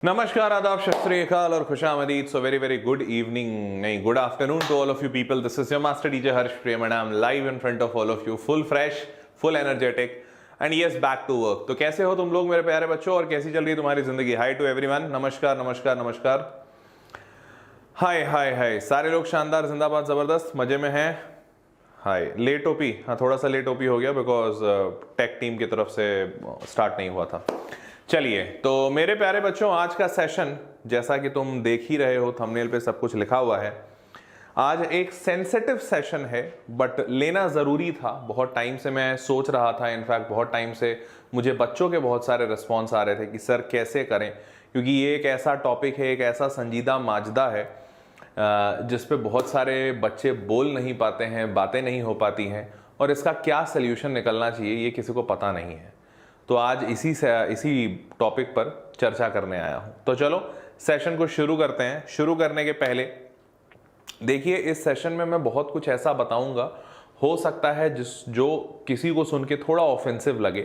नमस्कार, आदाब, सत श्री अकाल और खुशामदीद। So very very good evening, नहीं good afternoon to all of you people. This is your master DJ Harsh Prem, I am live in front of all of you, full fresh, full energetic and yes, back to work. तो कैसे हो तुम लोग मेरे प्यारे बच्चों, और कैसी चल रही है तुम्हारी जिंदगी? हाई टू एवरीवन, नमस्कार नमस्कार नमस्कार, हाय हाय हाय। सारे लोग शानदार, जिंदाबाद, जबरदस्त, मजे में हैं। हाय, लेट ओपी, हाँ थोड़ा सा लेट ओपी हो गया बिकॉज टेक टीम की तरफ से स्टार्ट नहीं हुआ था। चलिए, तो मेरे प्यारे बच्चों, आज का सेशन जैसा कि तुम देख ही रहे हो, थंबनेल पे सब कुछ लिखा हुआ है। आज एक सेंसिटिव सेशन है बट लेना ज़रूरी था। बहुत टाइम से मैं सोच रहा था, इनफैक्ट बहुत टाइम से मुझे बच्चों के बहुत सारे रिस्पॉन्स आ रहे थे कि सर कैसे करें, क्योंकि ये एक ऐसा टॉपिक है, एक ऐसा संजीदा माजदा है जिस पे बहुत सारे बच्चे बोल नहीं पाते हैं, बातें नहीं हो पाती हैं, और इसका क्या सल्यूशन निकलना चाहिए ये किसी को पता नहीं है। तो आज इसी टॉपिक पर चर्चा करने आया हूं। तो चलो सेशन को शुरू करते हैं। शुरू करने के पहले देखिए, इस सेशन में मैं बहुत कुछ ऐसा बताऊंगा, हो सकता है जो किसी को सुन के थोड़ा ऑफेंसिव लगे,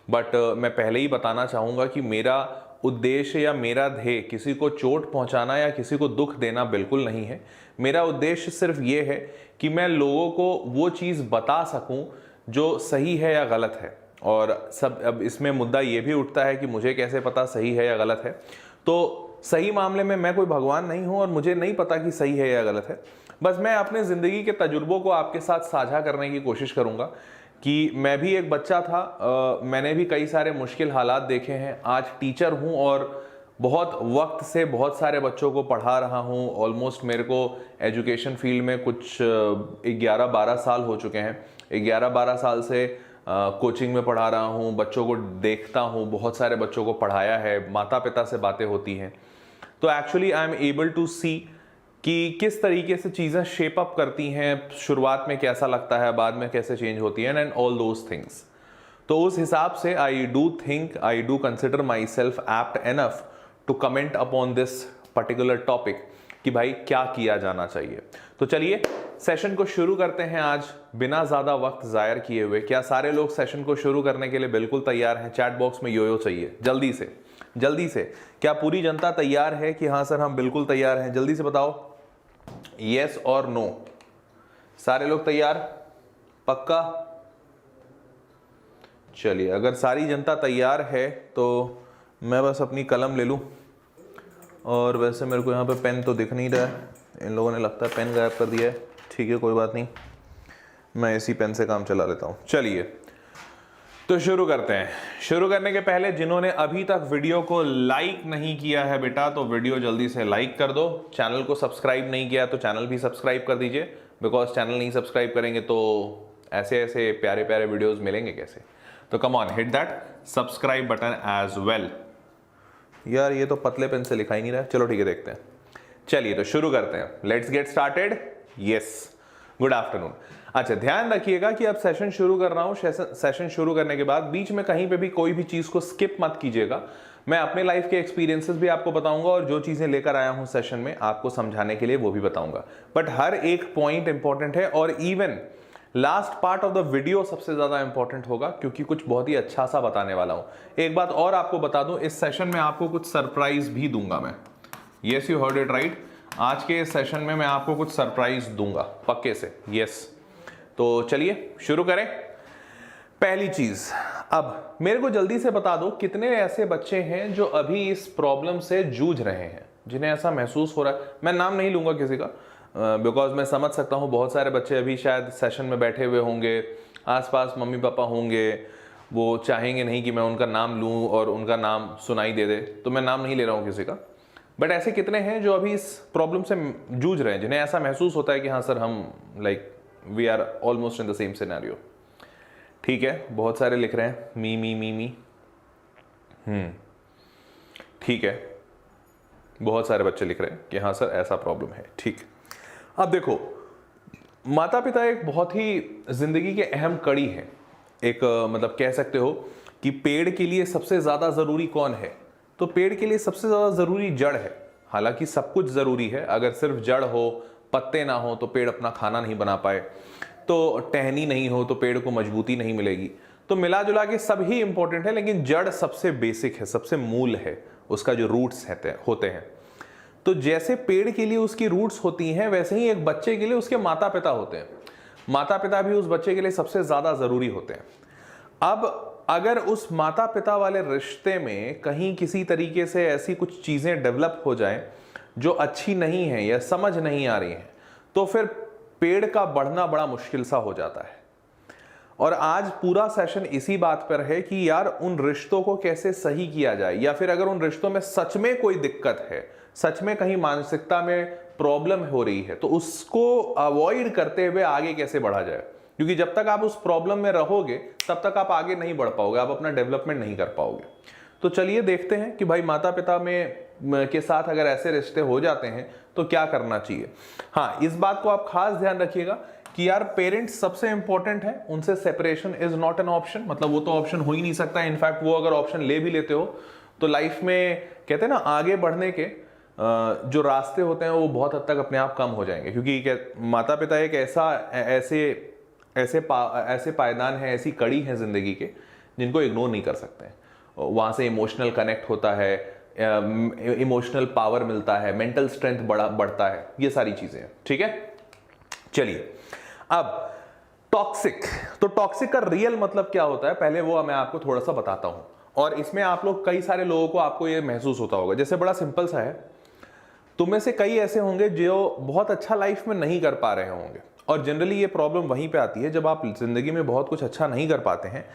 बट मैं पहले ही बताना चाहूंगा कि मेरा उद्देश्य या मेरा ध्येय किसी को चोट पहुंचाना या किसी को दुख देना बिल्कुल नहीं है। मेरा उद्देश्य सिर्फ ये है कि मैं लोगों को वो चीज़ बता सकूं जो सही है या गलत है। और सब अब इसमें मुद्दा ये भी उठता है कि मुझे कैसे पता सही है या गलत है। तो सही मामले में मैं कोई भगवान नहीं हूं और मुझे नहीं पता कि सही है या गलत है। बस मैं अपने ज़िंदगी के तजुर्बों को आपके साथ साझा करने की कोशिश करूंगा कि मैं भी एक बच्चा था, मैंने भी कई सारे मुश्किल हालात देखे हैं। आज टीचर हूं और बहुत वक्त से बहुत सारे बच्चों को पढ़ा रहा हूं। ऑलमोस्ट मेरे को एजुकेशन फील्ड में कुछ 11-12 साल हो चुके हैं। 11-12 साल से कोचिंग में पढ़ा रहा हूँ, बच्चों को देखता हूँ, बहुत सारे बच्चों को पढ़ाया है, माता पिता से बातें होती हैं। तो actually I am able to see कि किस तरीके से चीज़ें शेप अप करती हैं, शुरुआत में कैसा लगता है, बाद में कैसे चेंज होती हैं, एंड ऑल दोज थिंग्स। तो उस हिसाब से I do consider myself apt enough to comment upon this particular topic कि भाई क्या किया जाना चाहिए। तो चलिए सेशन को शुरू करते हैं आज बिना ज़्यादा वक्त ज़ायर किए हुए। क्या सारे लोग सेशन को शुरू करने के लिए बिल्कुल तैयार हैं? चैट बॉक्स में यो चाहिए, जल्दी से। क्या पूरी जनता तैयार है कि हाँ सर हम बिल्कुल तैयार हैं? जल्दी से बताओ, येस और नो। सारे लोग तैयार? पक्का? चलिए, अगर सारी जनता तैयार है तो मैं बस अपनी कलम ले लूँ। और वैसे मेरे को यहाँ पे पेन तो दिख नहीं रहा है, इन लोगों ने लगता है पेन गायब कर दिया है। ठीक है, कोई बात नहीं, मैं इसी पेन से काम चला लेता हूँ। चलिए, तो शुरू करते हैं। शुरू करने के पहले जिन्होंने अभी तक वीडियो को लाइक नहीं किया है बेटा, तो वीडियो जल्दी से लाइक कर दो। चैनल को सब्सक्राइब नहीं किया तो चैनल भी सब्सक्राइब कर दीजिए, बिकॉज चैनल नहीं सब्सक्राइब करेंगे तो ऐसे ऐसे प्यारे प्यारे वीडियोज़ मिलेंगे कैसे। तो come on, hit that subscribe button as well. यार ये तो पतले पेन से लिखा ही नहीं रहा है। चलो ठीक है, देखते हैं। चलिए तो शुरू करते हैं, let's get started. Yes, good afternoon. अच्छा, ध्यान रखिएगा कि अब सेशन शुरू कर रहा हूं। सेशन शुरू करने के बाद बीच में कहीं पे भी कोई भी चीज को स्किप मत कीजिएगा। मैं अपने लाइफ के एक्सपीरियंसेस भी आपको बताऊंगा और जो चीजें लेकर आया हूं सेशन में आपको समझाने के लिए वो भी बताऊंगा। बट हर एक पॉइंट इंपॉर्टेंट है, और even last part of the video सबसे ज्यादा इंपॉर्टेंट होगा, क्योंकि कुछ बहुत ही अच्छा सा बताने वाला हूं। एक बात और आपको बता दूं, इस सेशन में आपको कुछ सरप्राइज भी दूंगा मैं। Yes, you heard it right. आज के इस सेशन में मैं आपको कुछ सरप्राइज दूंगा, पक्के से। यस, तो चलिए शुरू करें। पहली चीज, अब मेरे को जल्दी से बता दो, कितने ऐसे बच्चे हैं जो अभी इस प्रॉब्लम से जूझ रहे हैं, जिन्हें ऐसा महसूस हो रहा है। मैं नाम नहीं लूंगा किसी का, बिकॉज मैं समझ सकता हूँ बहुत सारे बच्चे अभी शायद सेशन में बैठे हुए होंगे, आसपास मम्मी पापा होंगे, वो चाहेंगे नहीं कि मैं उनका नाम लूँ और उनका नाम सुनाई दे दे, तो मैं नाम नहीं ले रहा हूँ किसी का। बट ऐसे कितने हैं जो अभी इस प्रॉब्लम से जूझ रहे हैं, जिन्हें ऐसा महसूस होता है कि हाँ सर हम we are almost in the same scenario. ठीक है, बहुत सारे लिख रहे हैं मी मी मी मी। ठीक है, बहुत सारे बच्चे लिख रहे हैं कि हाँ सर ऐसा प्रॉब्लम है। ठीक, अब देखो, माता पिता एक बहुत ही जिंदगी के अहम कड़ी है। एक मतलब कह सकते हो कि पेड़ के लिए सबसे ज्यादा जरूरी कौन है? तो पेड़ के लिए सबसे ज्यादा जरूरी जड़ है। हालांकि सब कुछ जरूरी है, अगर सिर्फ जड़ हो, पत्ते ना हो तो पेड़ अपना खाना नहीं बना पाए, तो टहनी नहीं हो तो पेड़ को मजबूती नहीं मिलेगी। तो मिला जुला के सब ही इंपॉर्टेंट है, लेकिन जड़ सबसे बेसिक है, सबसे मूल है। उसका जो रूट्स होते हैं। तो जैसे पेड़ के लिए उसकी रूट्स होती हैं, वैसे ही एक बच्चे के लिए उसके माता पिता होते हैं। माता पिता भी उस बच्चे के लिए सबसे ज्यादा जरूरी होते हैं। अब अगर उस माता पिता वाले रिश्ते में कहीं किसी तरीके से ऐसी कुछ चीजें डेवलप हो जाएं जो अच्छी नहीं है या समझ नहीं आ रही हैं, तो फिर पेड़ का बढ़ना बड़ा मुश्किल सा हो जाता है। और आज पूरा सेशन इसी बात पर है कि यार उन रिश्तों को कैसे सही किया जाए, या फिर अगर उन रिश्तों में सच में कोई दिक्कत है, सच में कहीं मानसिकता में प्रॉब्लम हो रही है, तो उसको अवॉइड करते हुए आगे कैसे बढ़ा जाए। क्योंकि जब तक आप उस प्रॉब्लम में रहोगे तब तक आप आगे नहीं बढ़ पाओगे, आप अपना डेवलपमेंट नहीं कर पाओगे। तो चलिए देखते हैं कि भाई माता पिता के साथ अगर ऐसे रिश्ते हो जाते हैं तो क्या करना चाहिए। हाँ, इस बात को आप खास ध्यान रखिएगा कि यार पेरेंट्स सबसे इंपॉर्टेंट है, उनसे separation is not an option. मतलब वो तो ऑप्शन हो ही नहीं सकता। इनफैक्ट वो अगर ऑप्शन ले भी लेते हो तो लाइफ में कहते हैं ना, आगे बढ़ने के जो रास्ते होते हैं वो बहुत हद तक अपने आप कम हो जाएंगे। क्योंकि माता पिता एक ऐसे पायदान है, ऐसी कड़ी है जिंदगी के, जिनको इग्नोर नहीं कर सकते हैं। वहां से इमोशनल कनेक्ट होता है, इमोशनल पावर मिलता है, मेंटल स्ट्रेंथ बढ़ता है, ये सारी चीजें हैं। ठीक है, चलिए अब टॉक्सिक। तो टॉक्सिक का रियल मतलब क्या होता है, पहले वो मैं आपको थोड़ा सा बताता हूं। और इसमें आप लोग, कई सारे लोगों को आपको ये महसूस होता होगा। जैसे बड़ा सिंपल सा है, तुम में से कई ऐसे होंगे जो बहुत अच्छा लाइफ में नहीं कर पा रहे होंगे। और जनरली ये प्रॉब्लम वहीं पे आती है जब आप जिंदगी में बहुत कुछ अच्छा नहीं कर पाते हैं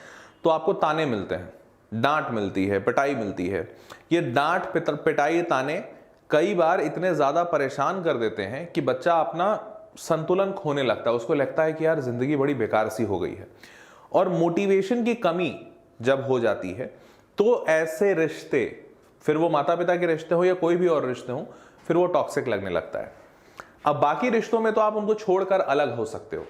तो आपको ताने मिलते हैं, डांट मिलती है, पिटाई मिलती है। ये डांट पिटाई ताने कई बार इतने ज्यादा परेशान कर देते हैं कि बच्चा अपना संतुलन खोने लगता है। उसको लगता है कि यार जिंदगी बड़ी बेकार सी हो गई है। और मोटिवेशन की कमी जब हो जाती है तो ऐसे रिश्ते, फिर वो माता पिता के रिश्ते हो या कोई भी और रिश्ते हो, फिर वो टॉक्सिक लगने लगता है। अब बाकी रिश्तों में तो आप उनको छोड़कर अलग हो सकते हो।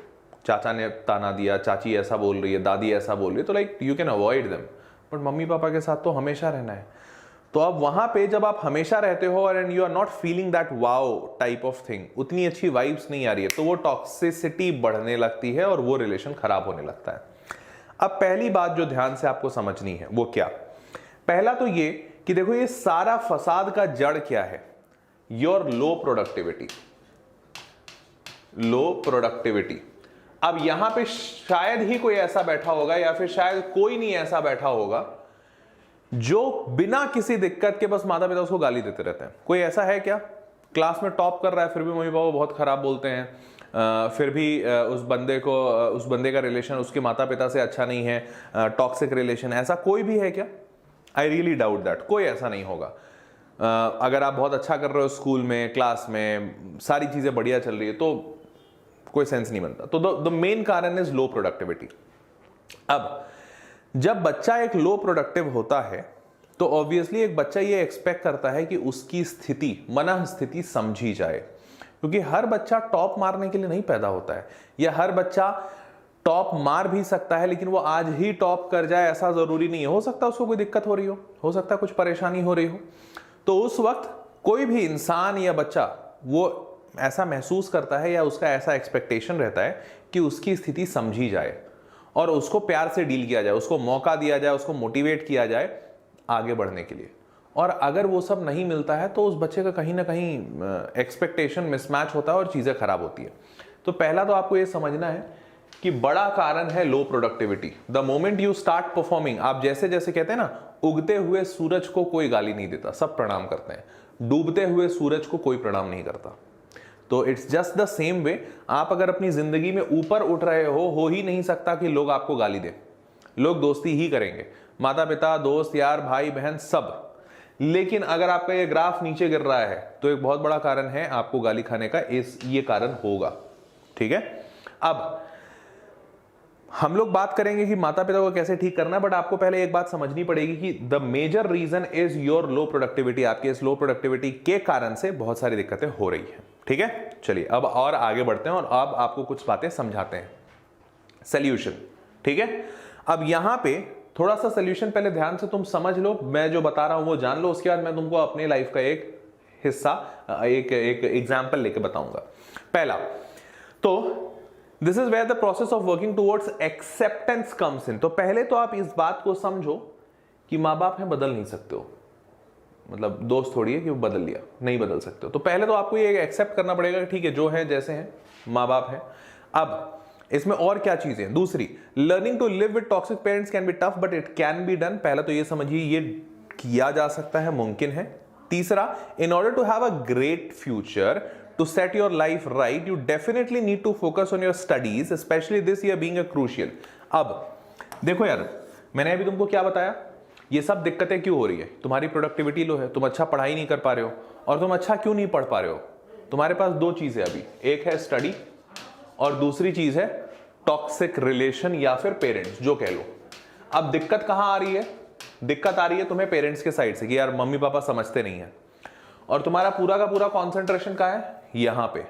चाचा ने ताना दिया, चाची ऐसा बोल रही है, दादी ऐसा बोल रही है, तो like you can avoid them. But mummy papa के साथ तो हमेशा रहना है। तो अब वहां पे जब आप हमेशा रहते हो and you are not feeling that wow type of thing, उतनी अच्छी वाइब्स नहीं आ रही है, तो वो टॉक्सिसिटी बढ़ने लगती है और वो रिलेशन खराब होने लगता है। अब पहली बात जो ध्यान से आपको समझनी है वो क्या, पहला तो ये कि देखो ये सारा फसाद का जड़ क्या है, your low productivity. Low productivity. अब यहां पे शायद ही कोई ऐसा बैठा होगा या फिर शायद कोई नहीं ऐसा बैठा होगा जो बिना किसी दिक्कत के बस माता पिता उसको गाली देते रहते हैं। कोई ऐसा है क्या? क्लास में टॉप कर रहा है फिर भी मम्मी पापा बहुत खराब बोलते हैं, फिर भी उस बंदे का रिलेशन उसके माता पिता से अच्छा नहीं है, टॉक्सिक रिलेशन, ऐसा कोई भी है क्या? I really doubt that. कोई ऐसा नहीं होगा। अगर आप बहुत अच्छा कर रहे हो स्कूल में, क्लास में, सारी चीजें बढ़िया चल रही है, तो कोई सेंस नहीं बनता। तो द मेन कारण इज लो प्रोडक्टिविटी। अब जब बच्चा एक लो प्रोडक्टिव होता है तो ऑब्वियसली एक बच्चा ये एक्सपेक्ट करता है कि उसकी स्थिति, मन स्थिति समझी जाए। क्योंकि हर बच्चा टॉप मारने के लिए नहीं पैदा होता है, या हर बच्चा टॉप मार भी सकता है लेकिन वो आज ही टॉप कर जाए ऐसा जरूरी नहीं है। हो सकता है उसको कोई दिक्कत हो रही हो सकता है कुछ परेशानी हो रही हो। तो उस वक्त कोई भी इंसान या बच्चा वो ऐसा महसूस करता है या उसका ऐसा एक्सपेक्टेशन रहता है कि उसकी स्थिति समझी जाए और उसको प्यार से डील किया जाए, उसको मौका दिया जाए, उसको मोटिवेट किया जाए आगे बढ़ने के लिए। और अगर वो सब नहीं मिलता है तो उस बच्चे का कहीं ना कहीं एक्सपेक्टेशन मिसमैच होता है और चीजें खराब होती है। तो पहला तो आपको ये समझना है कि बड़ा कारण है लो productivity. The moment you start performing, आप जैसे जैसे कहते हैं ना, उगते हुए सूरज को कोई गाली नहीं देता, सब प्रणाम करते हैं। डूबते हुए सूरज को कोई प्रणाम नहीं करता। तो it's just the same way, आप अगर अपनी जिंदगी में ऊपर उठ रहे हो ही नहीं सकता कि लोग आपको गाली दें। लोग दोस्ती ही करेंगे, माता पिता, दोस्त, यार, भाई बहन, सब। लेकिन अगर आपका ये ग्राफ नीचे गिर रहा है तो एक बहुत बड़ा कारण है आपको गाली खाने का, ये कारण होगा। ठीक है, अब हम लोग बात करेंगे कि माता पिता को कैसे ठीक करना है, बट आपको पहले एक बात समझनी पड़ेगी कि the major reason is your low productivity. आपके इस लो प्रोडक्टिविटी के कारण से बहुत सारी दिक्कतें हो रही हैं। ठीक है, चलिए अब और आगे बढ़ते हैं और अब आपको कुछ बातें समझाते हैं। सोल्यूशन, ठीक है। अब यहां पे थोड़ा सा सोल्यूशन पहले ध्यान से तुम समझ लो, मैं जो बता रहा हूं वो जान लो, उसके बाद मैं तुमको अपने लाइफ का एक हिस्सा, एक एग्जाम्पल लेके बताऊंगा। पहला तो this is where the process of working towards acceptance comes in. तो पहले तो आप इस बात को समझो कि माँ बाप हैं, बदल नहीं सकते हो। मतलब दोस्त थोड़ी है कि वो बदल लिया, नहीं बदल सकते हो। तो पहले तो आपको ये एक्सेप्ट करना पड़ेगा कि ठीक है जो है जैसे हैं, माँ बाप है। अब इसमें और क्या चीजें, दूसरी, learning to live with toxic parents can be tough but it can be done. पहला तो ये समझिए ये किया जा सकता है, मुमकिन है। तीसरा, in order to have a great future, to set your life right, you definitely need to focus on your studies, especially this year being a crucial। अब देखो यार, मैंने अभी तुमको क्या बताया, ये सब दिक्कतें क्यों हो रही है, तुम्हारी प्रोडक्टिविटी लो है, तुम अच्छा पढ़ाई नहीं कर पा रहे हो। और तुम अच्छा क्यों नहीं पढ़ पा रहे हो, तुम्हारे पास दो चीजें अभी, एक है स्टडी और दूसरी चीज है टॉक्सिक रिलेशन या फिर पेरेंट्स, जो कह लो। अब दिक्कत कहां आ रही है, दिक्कत आ रही है तुम्हें पेरेंट्स के साइड से कि यार मम्मी पापा समझते नहीं है, और तुम्हारा पूरा का पूरा कंसंट्रेशन कहां है, यहां पे।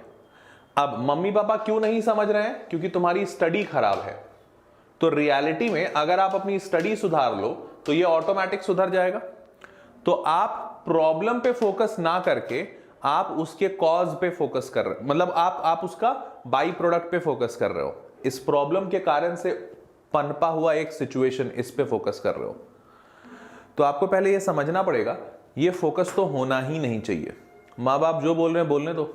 अब मम्मी पापा क्यों नहीं समझ रहे हैं, क्योंकि तुम्हारी स्टडी खराब है। तो रियलिटी में अगर आप अपनी स्टडी सुधार लो तो ये ऑटोमेटिक सुधर जाएगा। तो आप प्रॉब्लम पे फोकस ना करके आप उसके कॉज पे फोकस कर रहे हो, मतलब आप उसका बाई प्रोडक्ट पे फोकस कर रहे हो, इस प्रॉब्लम के कारण से पनपा हुआ एक सिचुएशन, इस पे फोकस कर रहे हो। तो आपको पहले ये समझना पड़ेगा, ये फोकस तो होना ही नहीं चाहिए। माँ बाप जो बोल रहे हैं बोलने दो।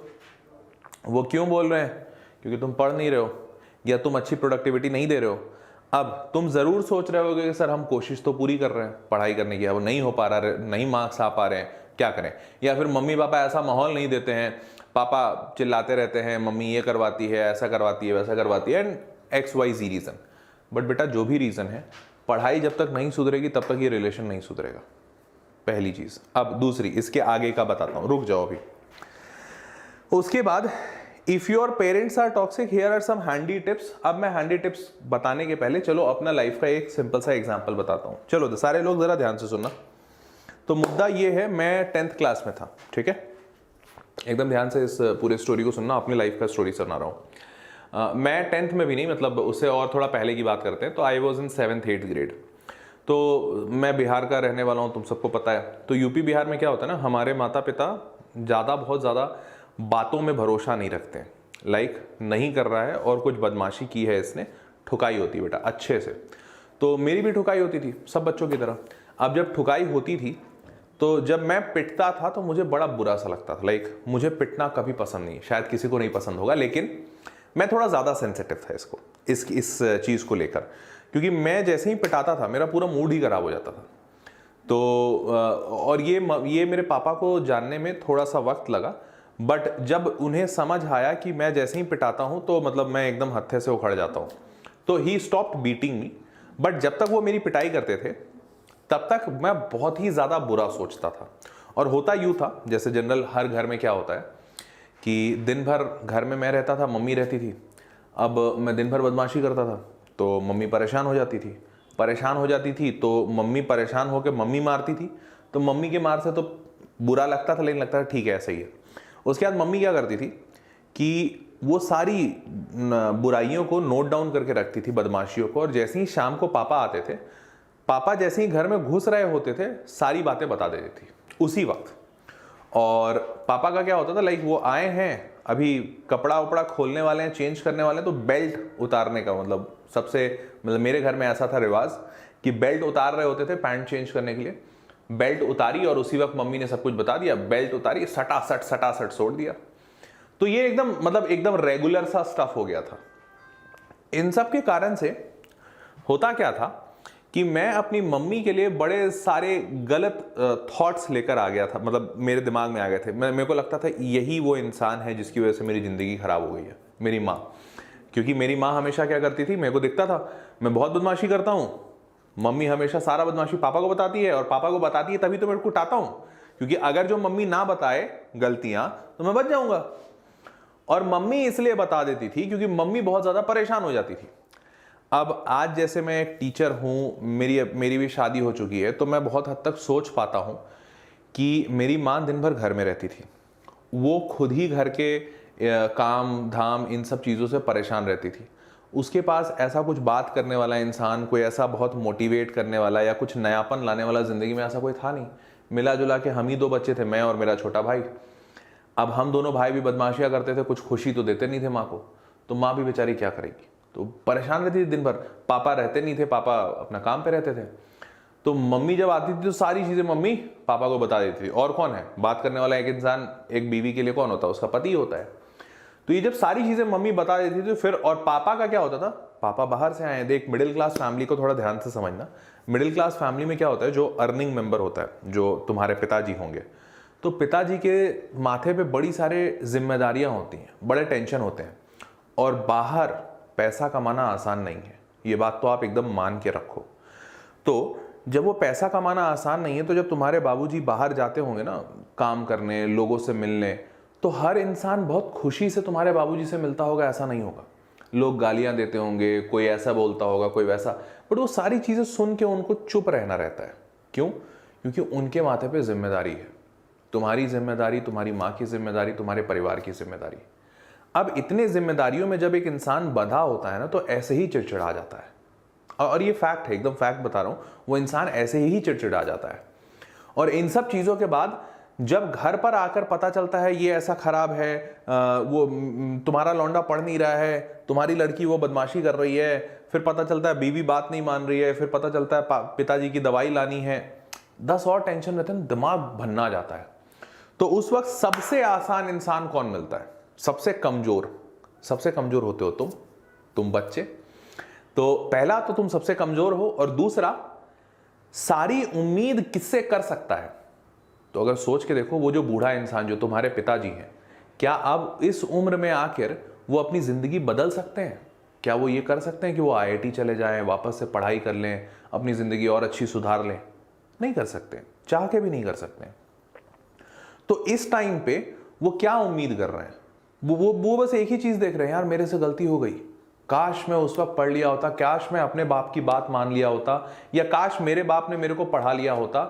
वो क्यों बोल रहे हैं, क्योंकि तुम पढ़ नहीं रहे हो या तुम अच्छी प्रोडक्टिविटी नहीं दे रहे हो। अब तुम जरूर सोच रहे होगे कि सर हम कोशिश तो पूरी कर रहे हैं पढ़ाई करने की, अब नहीं हो पा रहा, नहीं मार्क्स आ पा रहे हैं, क्या करें। या फिर मम्मी पापा ऐसा माहौल नहीं देते हैं, पापा चिल्लाते रहते हैं, मम्मी ये करवाती है, ऐसा करवाती है, वैसा करवाती है, एंड XYZ रीजन। बट बेटा जो भी रीजन है, पढ़ाई जब तक नहीं सुधरेगी तब तक ये रिलेशन नहीं सुधरेगा, पहली चीज। अब दूसरी, इसके आगे का बताता हूं, रुक जाओ अभी। उसके बाद, if your parents are toxic, here are some handy tips. अब मैं हैंडी टिप्स बताने के पहले चलो अपना लाइफ का एक सिंपल सा एग्जांपल बताता हूं। चलो तो सारे लोग जरा ध्यान से सुनना। तो मुद्दा ये है, मैं 10th क्लास में था, ठीक है, एकदम ध्यान से इस पूरे स्टोरी को सुनना, अपनी लाइफ का स्टोरी सुना रहा हूं। मैं 10th में भी नहीं, मतलब उससे और थोड़ा पहले की बात करते हैं। तो I was in 7th 8th grade. तो मैं बिहार का रहने वाला हूँ, तुम सबको पता है। तो यूपी बिहार में क्या होता है ना, हमारे माता पिता बहुत ज़्यादा बातों में भरोसा नहीं रखते हैं। लाइक नहीं कर रहा है और कुछ बदमाशी की है इसने, ठुकाई होती है बेटा अच्छे से। तो मेरी भी ठुकाई होती थी सब बच्चों की तरह। अब जब ठुकाई होती थी तो जब मैं पिटता था तो मुझे बड़ा बुरा सा लगता था। लाइक मुझे पिटना कभी पसंद नहीं, शायद किसी को नहीं पसंद होगा, लेकिन मैं थोड़ा ज़्यादा सेंसिटिव था इस चीज़ को लेकर, क्योंकि मैं जैसे ही पिटाता था मेरा पूरा मूड ही खराब हो जाता था। तो और ये मेरे पापा को जानने में थोड़ा सा वक्त लगा, बट जब उन्हें समझ आया कि मैं जैसे ही पिटाता हूं तो मतलब मैं एकदम हत्थे से उखड़ जाता हूं, तो he stopped beating me. But जब तक वो मेरी पिटाई करते थे तब तक मैं बहुत ही ज़्यादा बुरा सोचता था। और होता यूँ था, जैसे जनरल हर घर में क्या होता है कि दिन भर घर में मैं रहता था, मम्मी रहती थी। अब मैं दिन भर बदमाशी करता था तो मम्मी परेशान हो जाती थी तो मम्मी परेशान होकर मम्मी मारती थी। तो मम्मी के मार से तो बुरा लगता था, लेकिन लगता था ठीक है ऐसा ही है। उसके बाद मम्मी क्या करती थी कि वो सारी बुराइयों को नोट डाउन करके रखती थी, बदमाशियों को, और जैसे ही शाम को पापा आते थे, पापा जैसे ही घर में घुस रहे होते थे सारी बातें बता देती थी उसी वक्त। और पापा का क्या होता था, लाइक वो आए हैं, अभी कपड़ा वपड़ा खोलने वाले हैं, चेंज करने वाले हैं, तो बेल्ट उतारने का मतलब मेरे घर में ऐसा था रिवाज कि बेल्ट उतार रहे होते थे पैंट चेंज करने के लिए। बेल्ट उतारी और उसी वक्त मम्मी ने सब कुछ बता दिया, बेल्ट उतारी, सटासट छोड़ दिया। तो ये एकदम रेगुलर सा स्टफ हो गया था। इन सब के कारण से होता क्या था कि मैं अपनी मम्मी के लिए बड़े सारे गलत थॉट्स लेकर आ गया था, मतलब मेरे दिमाग में आ गए थे। मेरे को लगता था यही वो इंसान है जिसकी वजह से मेरी ज़िंदगी ख़राब हो गई है, मेरी माँ। क्योंकि मेरी माँ हमेशा क्या करती थी, मेरे को दिखता था मैं बहुत बदमाशी करता हूँ, मम्मी हमेशा सारा बदमाशी पापा को बताती है, और पापा को बताती है तभी तो मैं कुटाता हूँ, क्योंकि अगर जो मम्मी ना बताए गलतियाँ तो मैं बच जाऊँगा। और मम्मी इसलिए बता देती थी क्योंकि मम्मी बहुत ज़्यादा परेशान हो जाती थी। अब आज जैसे मैं एक टीचर हूँ, मेरी भी शादी हो चुकी है, तो मैं बहुत हद तक सोच पाता हूँ कि मेरी माँ दिन भर घर में रहती थी, वो खुद ही घर के काम धाम इन सब चीज़ों से परेशान रहती थी। उसके पास ऐसा कुछ बात करने वाला इंसान, कोई ऐसा बहुत मोटिवेट करने वाला या कुछ नयापन लाने वाला ज़िंदगी में ऐसा कोई था नहीं। मिला जुला के हम ही दो बच्चे थे, मैं और मेरा छोटा भाई। अब हम दोनों भाई भी बदमाशियाँ करते थे, कुछ खुशी तो देते नहीं थे माँ को, तो माँ भी बेचारी क्या करेगी, तो परेशान रहती थी दिन भर। पापा रहते नहीं थे, पापा अपना काम पे रहते थे। तो मम्मी जब आती थी तो सारी चीजें मम्मी पापा को बता देती थी। और कौन है बात करने वाला? एक इंसान, एक बीवी के लिए कौन होता है? उसका पति होता है। तो ये जब सारी चीजें मम्मी बता देती थी तो फिर, और पापा का क्या होता था? पापा बाहर से आए हैं। देख, मिडिल क्लास फैमिली को थोड़ा ध्यान से समझना। मिडिल क्लास फैमिली में क्या होता है, जो अर्निंग मेंबर होता है, जो तुम्हारे पिताजी होंगे, तो पिताजी के माथे पे बड़ी सारे जिम्मेदारियां होती हैं, बड़े टेंशन होते हैं, और बाहर पैसा कमाना आसान नहीं है। ये बात तो आप एकदम मान के रखो। तो जब वो पैसा कमाना आसान नहीं है, तो जब तुम्हारे बाबूजी बाहर जाते होंगे ना काम करने, लोगों से मिलने, तो हर इंसान बहुत खुशी से तुम्हारे बाबूजी से मिलता होगा, ऐसा नहीं होगा। लोग गालियां देते होंगे, कोई ऐसा बोलता होगा, कोई वैसा, बट वो सारी चीजें सुन के उनको चुप रहना रहता है। क्यों? क्योंकि उनके माथे पे जिम्मेदारी है। तुम्हारी जिम्मेदारी, तुम्हारी माँ की जिम्मेदारी, तुम्हारे परिवार की जिम्मेदारी। अब इतने जिम्मेदारियों में जब एक इंसान बंधा होता है ना, तो ऐसे ही चिड़चिड़ा जाता है। और ये फैक्ट है, एकदम फैक्ट बता रहा हूं, वो इंसान ऐसे ही चिड़चिड़ा जाता है। और इन सब चीजों के बाद जब घर पर आकर पता चलता है ये ऐसा खराब है, वो तुम्हारा लौंडा पढ़ नहीं रहा है, तुम्हारी लड़की वो बदमाशी कर रही है, फिर पता चलता है बीवी बात नहीं मान रही है, फिर पता चलता है पिताजी की दवाई लानी है, 10 और टेंशन रहते हैं, दिमाग भन्ना जाता है। तो उस वक्त सबसे आसान इंसान कौन मिलता है? सबसे कमजोर होते हो तुम बच्चे। तो पहला तो तुम सबसे कमजोर हो, और दूसरा सारी उम्मीद किससे कर सकता है? तो अगर सोच के देखो, वो जो बूढ़ा इंसान जो तुम्हारे पिताजी हैं, क्या अब इस उम्र में आकर वो अपनी जिंदगी बदल सकते हैं? क्या वो ये कर सकते हैं कि वो आईआईटी चले जाएं, वापस से पढ़ाई कर लें, अपनी जिंदगी और अच्छी सुधार लें? नहीं कर सकते, चाह के भी नहीं कर सकते। तो इस टाइम पे वो क्या उम्मीद कर रहे हैं? वो बस एक ही चीज देख रहे हैं, यार मेरे से गलती हो गई, काश मैं उस वक्त पढ़ लिया होता, काश मैं अपने बाप की बात मान लिया होता, या काश मेरे बाप ने मेरे को पढ़ा लिया होता,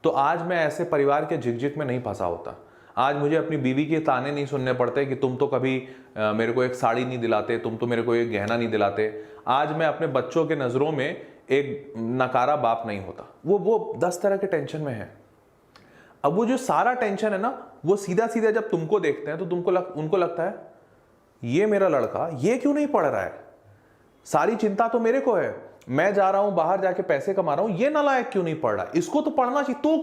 तो आज मैं ऐसे परिवार के झिकझिक में नहीं फंसा होता। आज मुझे अपनी बीवी के ताने नहीं सुनने पड़ते कि तुम तो कभी मेरे को एक साड़ी नहीं दिलाते, तुम तो मेरे को एक गहना नहीं दिलाते। आज मैं अपने बच्चों के नजरों में एक नकारा बाप नहीं होता। वो 10 तरह के टेंशन में है। अब वो जो सारा टेंशन है ना, वो सीधा सीधा जब तुमको देखते हैं तो उनको लगता है ये मेरा लड़का ये क्यों नहीं पढ़ रहा है, सारी चिंता तो मेरे को है, मैं जा रहा हूं बाहर जाके पैसे कमा रहा हूं, ये नालायक क्यों नहीं पढ़ रहा है, इसको तो पढ़ना चाहिए, तो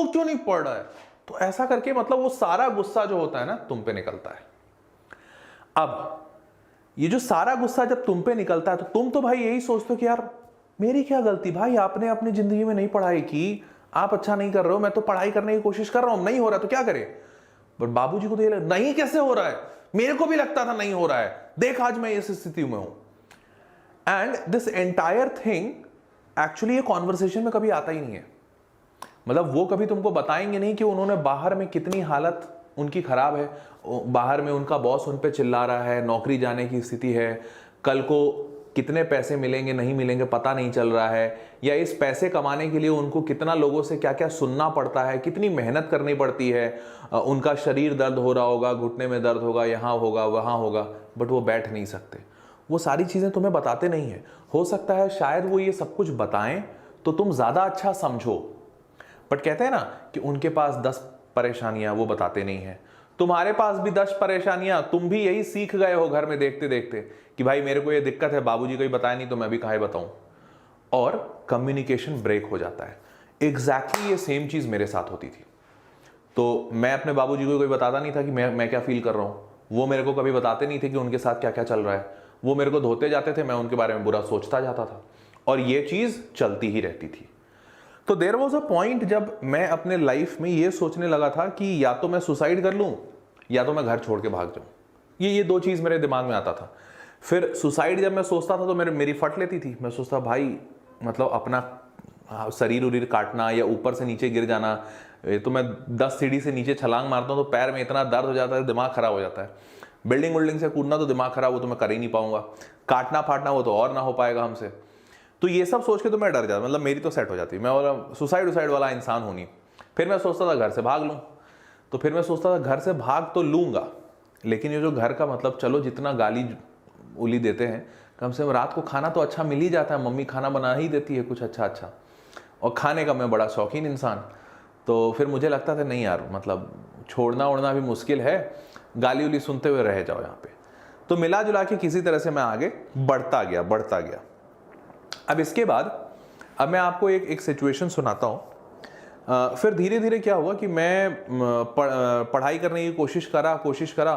क्यों नहीं पढ़ रहा है। तो ऐसा करके मतलब वो सारा गुस्सा जो होता है ना तुम पे निकलता है। अब ये जो सारा गुस्सा जब तुम पे निकलता है तो तुम तो भाई यही सोचते हो कि यार मेरी क्या गलती, भाई आपने अपनी जिंदगी में नहीं पढ़ाई की, आप अच्छा नहीं कर रहे हो, मैं तो पढ़ाई करने की कोशिश कर रहा हूं, नहीं हो रहा तो क्या करे। बट बाबूजी को तो ये लगता नहीं कैसे हो रहा है, मेरे को भी लगता था नहीं हो रहा है, देख आज मैं इस स्थिति में हूं। And this entire thing actually ये कॉन्वर्सेशन में कभी आता ही नहीं है। मतलब वो कभी तुमको बताएंगे नहीं कि उन्होंने बाहर में कितनी हालत उनकी खराब है, बाहर में उनका बॉस उन पे चिल्ला रहा है, नौकरी जाने की स्थिति है, कल को कितने पैसे मिलेंगे नहीं मिलेंगे पता नहीं चल रहा है, या इस पैसे कमाने के लिए उनको कितना लोगों से क्या क्या सुनना पड़ता है, कितनी मेहनत करनी पड़ती है, उनका शरीर दर्द हो रहा होगा, घुटने में दर्द होगा, यहाँ होगा वहाँ होगा, बट वो बैठ नहीं सकते। वो सारी चीज़ें तुम्हें बताते नहीं है। हो सकता है शायद वो ये सब कुछ बताएं तो तुम ज़्यादा अच्छा समझो, बट कहते हैं ना कि उनके पास 10 परेशानियां, वो बताते नहीं है। तुम्हारे पास भी 10 परेशानियां, तुम भी यही सीख गए हो घर में देखते देखते कि भाई मेरे को ये दिक्कत है, बाबूजी को ही बताया नहीं तो मैं भी कहाँ बताऊं, और कम्युनिकेशन ब्रेक हो जाता है। एग्जैक्टली ये सेम चीज मेरे साथ होती थी। तो मैं अपने बाबूजी को कोई बताता नहीं था कि मैं क्या फील कर रहा हूं, वो मेरे को कभी बताते नहीं थे कि उनके साथ क्या क्या चल रहा है। वो मेरे को धोते जाते थे, मैं उनके बारे में बुरा सोचता जाता था, और ये चीज चलती ही रहती थी। तो देयर वॉज अ पॉइंट जब मैं अपने लाइफ में ये सोचने लगा था कि या तो मैं सुसाइड कर लूं या तो मैं घर छोड़ के भाग जाऊं। ये 2 चीज मेरे दिमाग में आता था। फिर सुसाइड जब मैं सोचता था तो मेरी फट लेती थी। मैं सोचता भाई मतलब अपना शरीर उरीर काटना या ऊपर से नीचे गिर जाना, तो मैं 10 सीढ़ी से नीचे छलांग मारता हूं तो पैर में इतना दर्द हो जाता है, दिमाग खराब हो जाता है। बिल्डिंग विल्डिंग से कूदना तो दिमाग खराब, वो तो मैं कर ही नहीं पाऊंगा। काटना फाटना वो तो और ना हो पाएगा हमसे। तो ये सब सोच के तो मैं डर जाता, मतलब मेरी तो सेट हो जाती, मैं वाला सुसाइड वाला इंसान होनी। फिर मैं सोचता था घर से भाग लूं, तो फिर मैं सोचता था घर से भाग तो लूंगा, लेकिन ये जो घर का मतलब चलो जितना गाली उली देते हैं, कम से कम रात को खाना तो अच्छा मिल ही जाता है, मम्मी खाना बना ही देती है कुछ अच्छा, और खाने का मैं बड़ा शौकीन इंसान। तो फिर मुझे लगता था नहीं यार, मतलब छोड़ना ओढ़ना भी मुश्किल है, गाली उली सुनते हुए रह जाओ यहाँ पे। तो मिला जुला के किसी तरह से मैं आगे बढ़ता गया। अब इसके बाद अब मैं आपको एक सिचुएशन सुनाता हूँ। फिर धीरे धीरे क्या हुआ कि मैं पढ़ाई करने की कोशिश करा।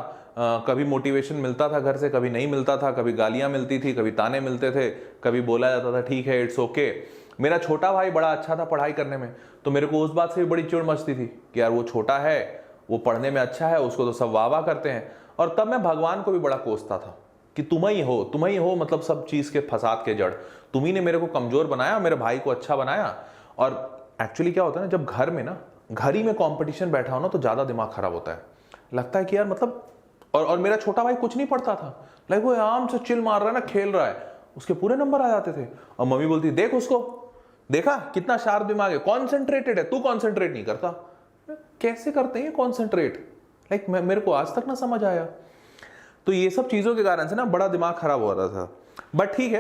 कभी मोटिवेशन मिलता था घर से, कभी नहीं मिलता था, कभी गालियाँ मिलती थी, कभी ताने मिलते थे, कभी बोला जाता था ठीक है इट्स ओके। मेरा छोटा भाई बड़ा अच्छा था पढ़ाई करने में, तो मेरे को उस बात से भी बड़ी चिढ़ मचती थी कि यार वो छोटा है, वो पढ़ने में अच्छा है, उसको तो सब वाह वाह करते हैं। और तब मैं भगवान को भी बड़ा कोसता था कि तुम ही हो मतलब सब चीज़ के फसाद के जड़, तुम ही ने मेरे को कमज़ोर बनाया, मेरे भाई को अच्छा बनाया। और एक्चुअली क्या होता है ना, जब घर ही में कंपटीशन बैठा हो ना, तो ज़्यादा दिमाग खराब होता है। लगता है कि यार मतलब, और मेरा छोटा भाई कुछ नहीं पढ़ता था, लाइक वो आराम से चिल मार रहा है ना, खेल रहा है, उसके पूरे नंबर आ जाते थे। और मम्मी बोलती देख उसको, देखा कितना शार्प दिमाग है, कॉन्सेंट्रेटेड है, तू कॉन्सेंट्रेट नहीं करता। कैसे करते हैं कॉन्सेंट्रेट, लाइक मेरे को आज तक ना समझ आया। तो ये सब चीज़ों के कारण से ना बड़ा दिमाग खराब हो रहा था। बट ठीक है,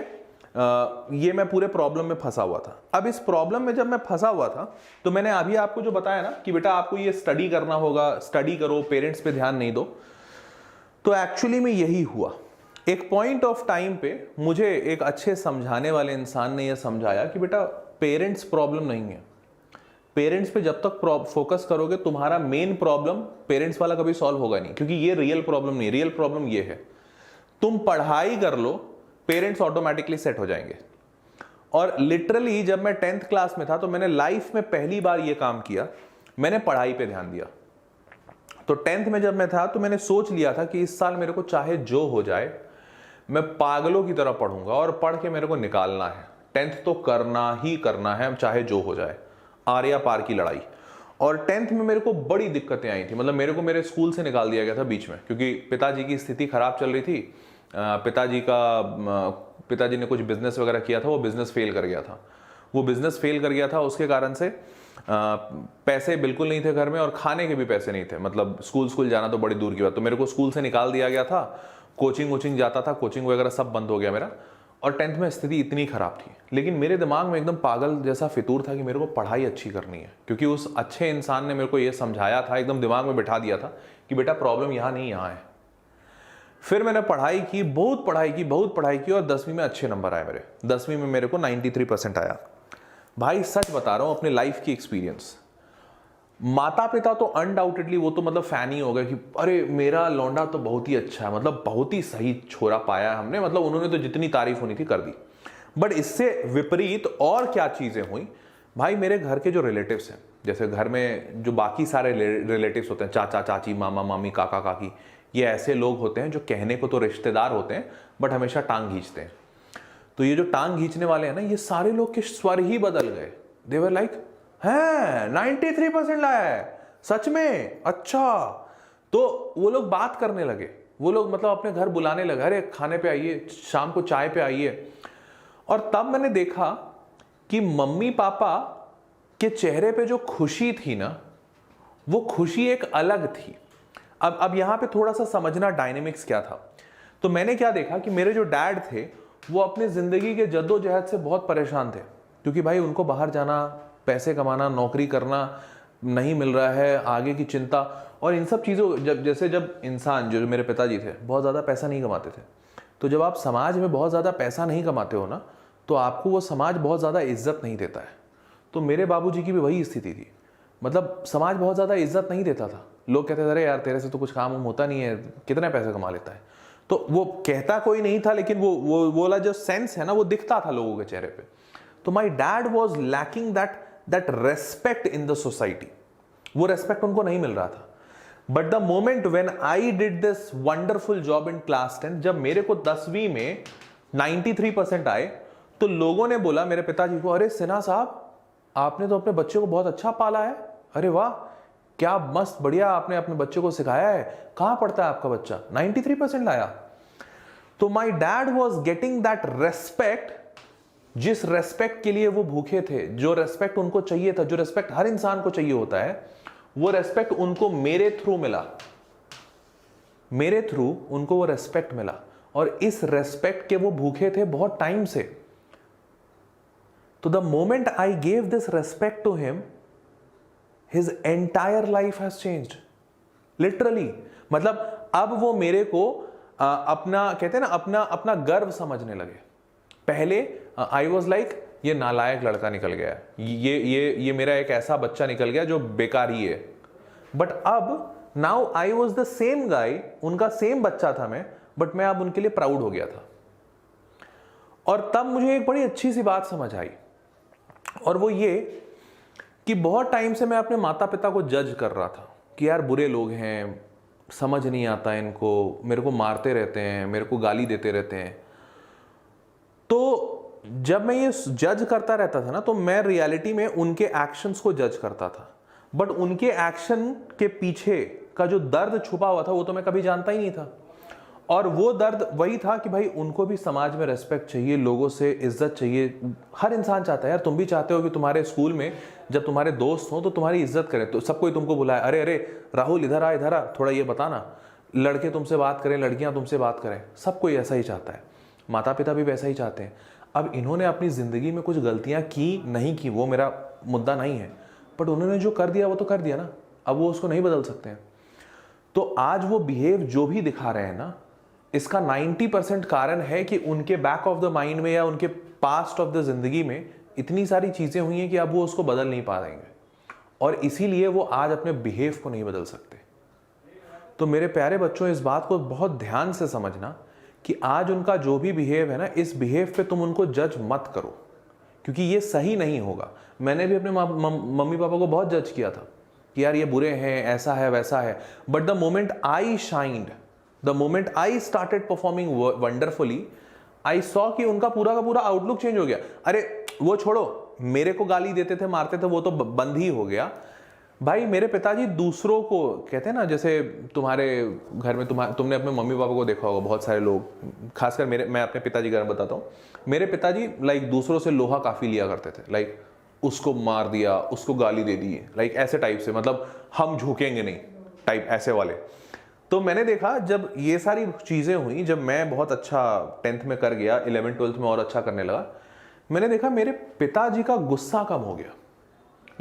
ये मैं पूरे प्रॉब्लम में फंसा हुआ था। अब इस प्रॉब्लम में जब मैं फंसा हुआ था, तो मैंने अभी आपको जो बताया ना कि बेटा आपको ये स्टडी करना होगा, स्टडी करो, पेरेंट्स पे ध्यान नहीं दो। तो एक्चुअली में यही हुआ। एक पॉइंट ऑफ टाइम पे मुझे एक अच्छे समझाने वाले इंसान ने यह समझाया कि बेटा पेरेंट्स प्रॉब्लम नहीं है, पेरेंट्स पे जब तक फोकस करोगे तुम्हारा मेन प्रॉब्लम पेरेंट्स वाला कभी सॉल्व होगा नहीं, क्योंकि ये रियल प्रॉब्लम नहीं, रियल प्रॉब्लम ये है तुम पढ़ाई कर लो, पेरेंट्स ऑटोमेटिकली सेट हो जाएंगे। और लिटरली जब मैं 10th क्लास में था, तो मैंने लाइफ में पहली बार ये काम किया, मैंने पढ़ाई पे ध्यान दिया। तो 10th में जब मैं था, तो मैंने सोच लिया था कि इस साल मेरे को चाहे जो हो जाए, मैं पागलों की तरह पढ़ूंगा और पढ़ के मेरे को निकालना है। 10th तो करना ही करना है, चाहे जो हो जाए, आर या पार की लड़ाई। और 10th में मेरे को बड़ी दिक्कतें आई थी, मतलब मेरे को मेरे स्कूल से निकाल दिया गया था बीच में, क्योंकि पिताजी की स्थिति खराब चल रही थी। पिताजी ने कुछ बिजनेस वगैरह किया था, वो बिजनेस फेल कर गया था। उसके कारण से पैसे बिल्कुल नहीं थे घर में, और खाने के भी पैसे नहीं थे, मतलब स्कूल जाना तो बड़ी दूर की बात। तो मेरे को स्कूल से निकाल दिया गया था, कोचिंग जाता था, कोचिंग वगैरह सब बंद हो गया मेरा। और 10th में स्थिति इतनी खराब थी, लेकिन मेरे दिमाग में एकदम पागल जैसा फितूर था कि मेरे को पढ़ाई अच्छी करनी है, क्योंकि उस अच्छे इंसान ने मेरे को ये समझाया था, एकदम दिमाग में बिठा दिया था कि बेटा प्रॉब्लम यहाँ नहीं यहाँ है। फिर मैंने पढ़ाई की, बहुत पढ़ाई की, और 10वीं में अच्छे नंबर आए मेरे। 10वीं में मेरे को 93% आया। भाई सच बता रहा हूँ, अपने लाइफ की एक्सपीरियंस। माता पिता तो अनडाउटेडली वो तो मतलब फैन ही हो गए कि अरे मेरा लौंडा तो बहुत ही अच्छा है, मतलब बहुत ही सही छोरा पाया है हमने, मतलब उन्होंने तो जितनी तारीफ होनी थी कर दी। बट इससे विपरीत और क्या चीजें हुई भाई, मेरे घर के जो रिलेटिव्स हैं, जैसे घर में जो बाकी सारे रिलेटिव्स होते हैं, चाचा चाची, मामा मामी, काका काकी, ये ऐसे लोग होते हैं जो कहने को तो रिश्तेदार होते हैं बट हमेशा टांग खींचते हैं। तो ये जो टांग खींचने वाले हैं ना, ये सारे लोग के स्वर ही बदल गए। दे वर लाइक, हैं 93% लाया है सच में, अच्छा। तो वो लोग बात करने लगे, वो लोग मतलब अपने घर बुलाने लगे, अरे खाने पे आइए, शाम को चाय पे आइए। और तब मैंने देखा कि मम्मी पापा के चेहरे पे जो खुशी थी ना, वो खुशी एक अलग थी। अब यहां पे थोड़ा सा समझना डायनेमिक्स क्या था। तो मैंने क्या देखा कि मेरे जो डैड थे, वो अपने जिंदगी के जद्दोजहद से बहुत परेशान थे, क्योंकि भाई उनको बाहर जाना, पैसे कमाना, नौकरी करना नहीं मिल रहा है, आगे की चिंता और इन सब चीज़ों। जब इंसान, जो मेरे पिताजी थे, बहुत ज़्यादा पैसा नहीं कमाते थे, तो जब आप समाज में बहुत ज़्यादा पैसा नहीं कमाते हो ना, तो आपको वो समाज बहुत ज़्यादा इज्जत नहीं देता है। तो मेरे बाबूजी की भी वही स्थिति थी, मतलब समाज बहुत ज़्यादा इज्जत नहीं देता था। लोग कहते थे अरे यार तेरे से तो कुछ काम होता नहीं है, कितने पैसे कमा लेता है। तो वो कहता कोई नहीं था, लेकिन वो वाला जो सेंस है ना, वो दिखता था लोगों के चेहरे पे। तो my dad was lacking that respect in the society, वो रेस्पेक्ट उनको नहीं मिल रहा था। But the moment when I did this wonderful job in class 10, जब मेरे को 10वीं में 93% आए, तो लोगों ने बोला मेरे पिताजी को, अरे सिन्हा साहब आपने तो अपने बच्चे को बहुत अच्छा पाला है, अरे वाह क्या मस्त बढ़िया आपने अपने बच्चे को सिखाया है, कहां पढ़ता है आपका बच्चा, 93% लाया। तो my dad was getting that respect, जिस रेस्पेक्ट के लिए वो भूखे थे, जो रेस्पेक्ट उनको चाहिए था, जो रेस्पेक्ट हर इंसान को चाहिए होता है, वो रेस्पेक्ट उनको मेरे थ्रू मिला, मेरे थ्रू उनको वो रेस्पेक्ट मिला। और इस रेस्पेक्ट के वो भूखे थे बहुत टाइम से। तो the moment I gave this respect to him, his entire life has changed literally. मतलब अब वो मेरे को अपना, कहते हैं ना, अपना गर्व समझने लगे। पहले आई वॉज लाइक ये नालायक लड़का निकल गया है, ये मेरा एक ऐसा बच्चा निकल गया जो बेकार ही है। बट अब now I was the same guy, उनका सेम बच्चा था मैं, बट मैं अब उनके लिए प्राउड हो गया था। और तब मुझे एक बड़ी अच्छी सी बात समझ आई, और वो ये कि बहुत टाइम से मैं अपने माता पिता को जज कर रहा था कि यार बुरे लोग हैं, समझ नहीं आता इनको, मेरे को मारते रहते हैं, मेरे को गाली देते रहते हैं। तो जब मैं ये जज करता रहता था ना, तो मैं रियलिटी में उनके एक्शंस को जज करता था, बट उनके एक्शन के पीछे का जो दर्द छुपा हुआ था वो तो मैं कभी जानता ही नहीं था। और वो दर्द वही था कि भाई उनको भी समाज में रेस्पेक्ट चाहिए, लोगों से इज्जत चाहिए। हर इंसान चाहता है यार, तुम भी चाहते हो कि तुम्हारे स्कूल में जब तुम्हारे दोस्त हो तो तुम्हारी इज्जत करें, तो सब कोई तुमको बुलाए, अरे अरे राहुल इधर आ, थोड़ा ये बताना, लड़के तुमसे बात करें, लड़कियां तुमसे बात करें, सब कोई ऐसा ही चाहता है, माता पिता भी वैसा ही चाहते हैं। अब इन्होंने अपनी ज़िंदगी में कुछ गलतियां की नहीं की, वो मेरा मुद्दा नहीं है, बट उन्होंने जो कर दिया वो तो कर दिया ना, अब वो उसको नहीं बदल सकते हैं। तो आज वो बिहेव जो भी दिखा रहे हैं ना, इसका 90% कारण है कि उनके बैक ऑफ द माइंड में या उनके पास्ट ऑफ द जिंदगी में इतनी सारी चीजें हुई हैं कि अब वो उसको बदल नहीं पाएंगे, और इसीलिए वो आज अपने बिहेव को नहीं बदल सकते। तो मेरे प्यारे बच्चों, इस बात को बहुत ध्यान से समझना कि आज उनका जो भी बिहेव है ना, इस बिहेव पे तुम उनको जज मत करो, क्योंकि ये सही नहीं होगा। मैंने भी अपने मम्मी पापा को बहुत जज किया था कि यार ये बुरे हैं, ऐसा है वैसा है, but the moment I shined, the moment I started performing wonderfully, I saw कि उनका पूरा का पूरा आउटलुक चेंज हो गया। अरे वो छोड़ो, मेरे को गाली देते थे, मारते थे, वो तो बंद ही हो गया। भाई मेरे पिताजी दूसरों को कहते हैं ना, जैसे तुम्हारे घर में तुमने अपने मम्मी पापा को देखा होगा, बहुत सारे लोग, खासकर मैं अपने पिताजी का बताता हूँ। मेरे पिताजी लाइक दूसरों से लोहा काफ़ी लिया करते थे, लाइक उसको मार दिया, उसको गाली दे दी, लाइक ऐसे टाइप से, मतलब हम झुकेंगे नहीं टाइप, ऐसे वाले। तो मैंने देखा जब ये सारी चीज़ें हुई, जब मैं बहुत अच्छा 10th में कर गया, 11th 12th में और अच्छा करने लगा, मैंने देखा मेरे पिताजी का गुस्सा कम हो गया।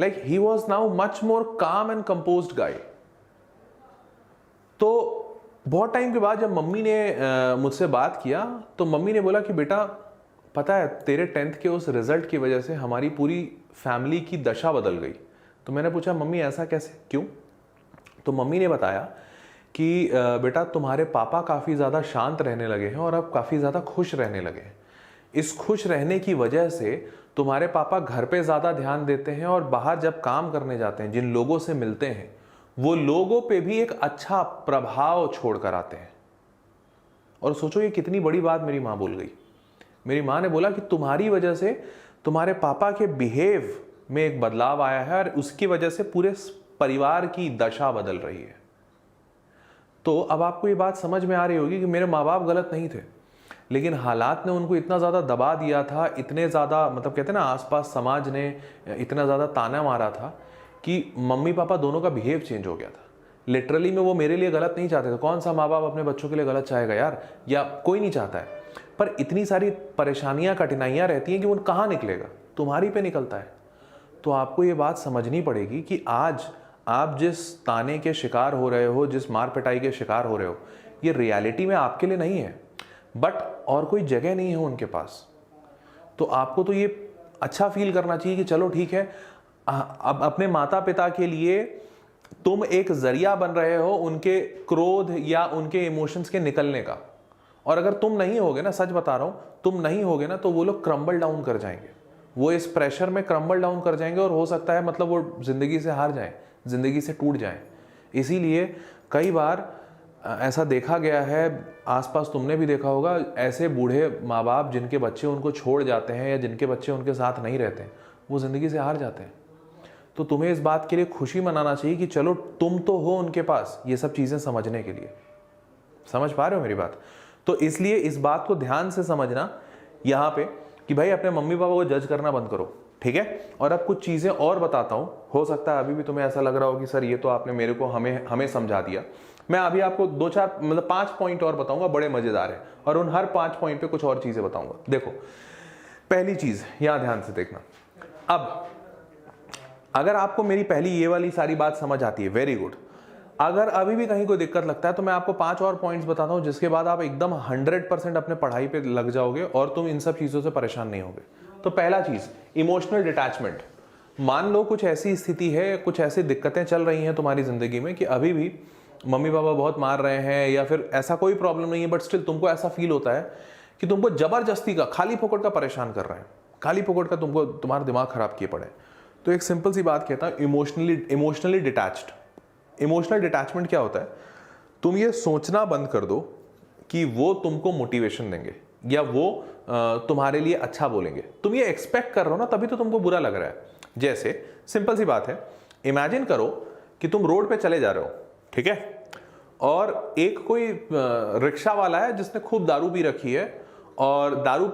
Like he was now much more काम एंड कंपोज्ड गाय। तो बहुत टाइम के बाद जब मम्मी ने मुझसे बात किया, तो मम्मी ने बोला कि बेटा पता है तेरे 10th के उस रिजल्ट की वजह से हमारी पूरी फैमिली की दशा बदल गई। तो मैंने पूछा मम्मी ऐसा कैसे, क्यों? तो मम्मी ने बताया कि बेटा तुम्हारे पापा काफ़ी ज़्यादा शांत रहने लगे हैं और अब काफ़ी ज़्यादा खुश रहने लगे हैं। इस खुश रहने की वजह से तुम्हारे पापा घर पे ज़्यादा ध्यान देते हैं, और बाहर जब काम करने जाते हैं, जिन लोगों से मिलते हैं, वो लोगों पे भी एक अच्छा प्रभाव छोड़ कर आते हैं। और सोचो ये कितनी बड़ी बात मेरी माँ बोल गई। मेरी माँ ने बोला कि तुम्हारी वजह से तुम्हारे पापा के बिहेव में एक बदलाव आया है, और उसकी वजह से पूरे परिवार की दशा बदल रही है। तो अब आपको ये बात समझ में आ रही होगी कि मेरे माँ बाप गलत नहीं थे, लेकिन हालात ने उनको इतना ज़्यादा दबा दिया था, इतने ज़्यादा, मतलब कहते हैं ना, आसपास समाज ने इतना ज़्यादा ताना मारा था कि मम्मी पापा दोनों का बिहेव चेंज हो गया था। लिटरली में वो मेरे लिए गलत नहीं चाहते थे। कौन सा माँ बाप अपने बच्चों के लिए गलत चाहेगा यार, या कोई नहीं चाहता है, पर इतनी सारी परेशानियाँ, कठिनाइयाँ रहती हैं कि वो कहाँ निकलेगा, तुम्हारी पे निकलता है। तो आपको ये बात समझनी पड़ेगी कि आज आप जिस ताने के शिकार हो रहे हो, जिस मार पिटाई के शिकार हो रहे हो, ये रियलिटी में आपके लिए नहीं है, बट और कोई जगह नहीं है उनके पास। तो आपको तो ये अच्छा फील करना चाहिए कि चलो ठीक है, अब अपने माता पिता के लिए तुम एक जरिया बन रहे हो उनके क्रोध या उनके इमोशंस के निकलने का। और अगर तुम नहीं होगे ना, सच बता रहा हूं, तुम नहीं होगे ना, तो वो लोग क्रम्बल डाउन कर जाएंगे, वो इस प्रेशर में क्रम्बल डाउन कर जाएंगे, और हो सकता है मतलब वो जिंदगी से हार जाएं, जिंदगी से टूट जाएं। इसीलिए कई बार ऐसा देखा गया है, आसपास तुमने भी देखा होगा, ऐसे बूढ़े माँ बाप जिनके बच्चे उनको छोड़ जाते हैं या जिनके बच्चे उनके साथ नहीं रहते हैं, वो ज़िंदगी से हार जाते हैं। तो तुम्हें इस बात के लिए खुशी मनाना चाहिए कि चलो तुम तो हो उनके पास ये सब चीज़ें समझने के लिए। समझ पा रहे हो मेरी बात? तो इसलिए इस बात को ध्यान से समझना यहाँ पे कि भाई अपने मम्मी पापा को जज करना बंद करो, ठीक है? और अब कुछ चीज़ें और बताता हूँ। हो सकता है अभी भी तुम्हें ऐसा लग रहा हो कि सर ये तो आपने मेरे को हमें समझा दिया। मैं अभी आपको 2-4 मतलब 5 पॉइंट और बताऊंगा, बड़े मजेदार है, और उन हर 5 पॉइंट पे कुछ और चीजें बताऊंगा। देखो, पहली चीज यहां ध्यान से देखना। अब अगर आपको मेरी पहली ये वाली सारी बात समझ आती है, वेरी गुड। अगर अभी भी कहीं कोई दिक्कत लगता है तो मैं आपको 5 और पॉइंट्स बताता हूं, जिसके बाद आप एकदम 100% अपने पढ़ाई पे लग जाओगे और तुम इन सब चीजों से परेशान नहीं होगे। तो पहला चीज इमोशनल डिटैचमेंट। मान लो कुछ ऐसी स्थिति है, कुछ ऐसी दिक्कतें चल रही हैं तुम्हारी जिंदगी में कि अभी भी मम्मी पापा बहुत मार रहे हैं या फिर ऐसा कोई प्रॉब्लम नहीं है, बट स्टिल तुमको ऐसा फील होता है कि तुमको जबरदस्ती का खाली फोकट का परेशान कर रहे हैं, खाली फोकट का तुमको तुम्हारा दिमाग खराब किए पड़े। तो एक सिंपल सी बात कहता हूं, इमोशनली डिटैच्ड। इमोशनल डिटैचमेंट क्या होता है? तुम ये सोचना बंद कर दो कि वो तुमको मोटिवेशन देंगे या वो तुम्हारे लिए अच्छा बोलेंगे। तुम ये एक्सपेक्ट कर रहे हो ना, तभी तो तुमको बुरा लग रहा है। जैसे सिंपल सी बात है, इमेजिन करो कि तुम रोड पे चले जा रहे हो, ठीक है, और एक कोई रिक्शा वाला है जिसने खूब दारू पी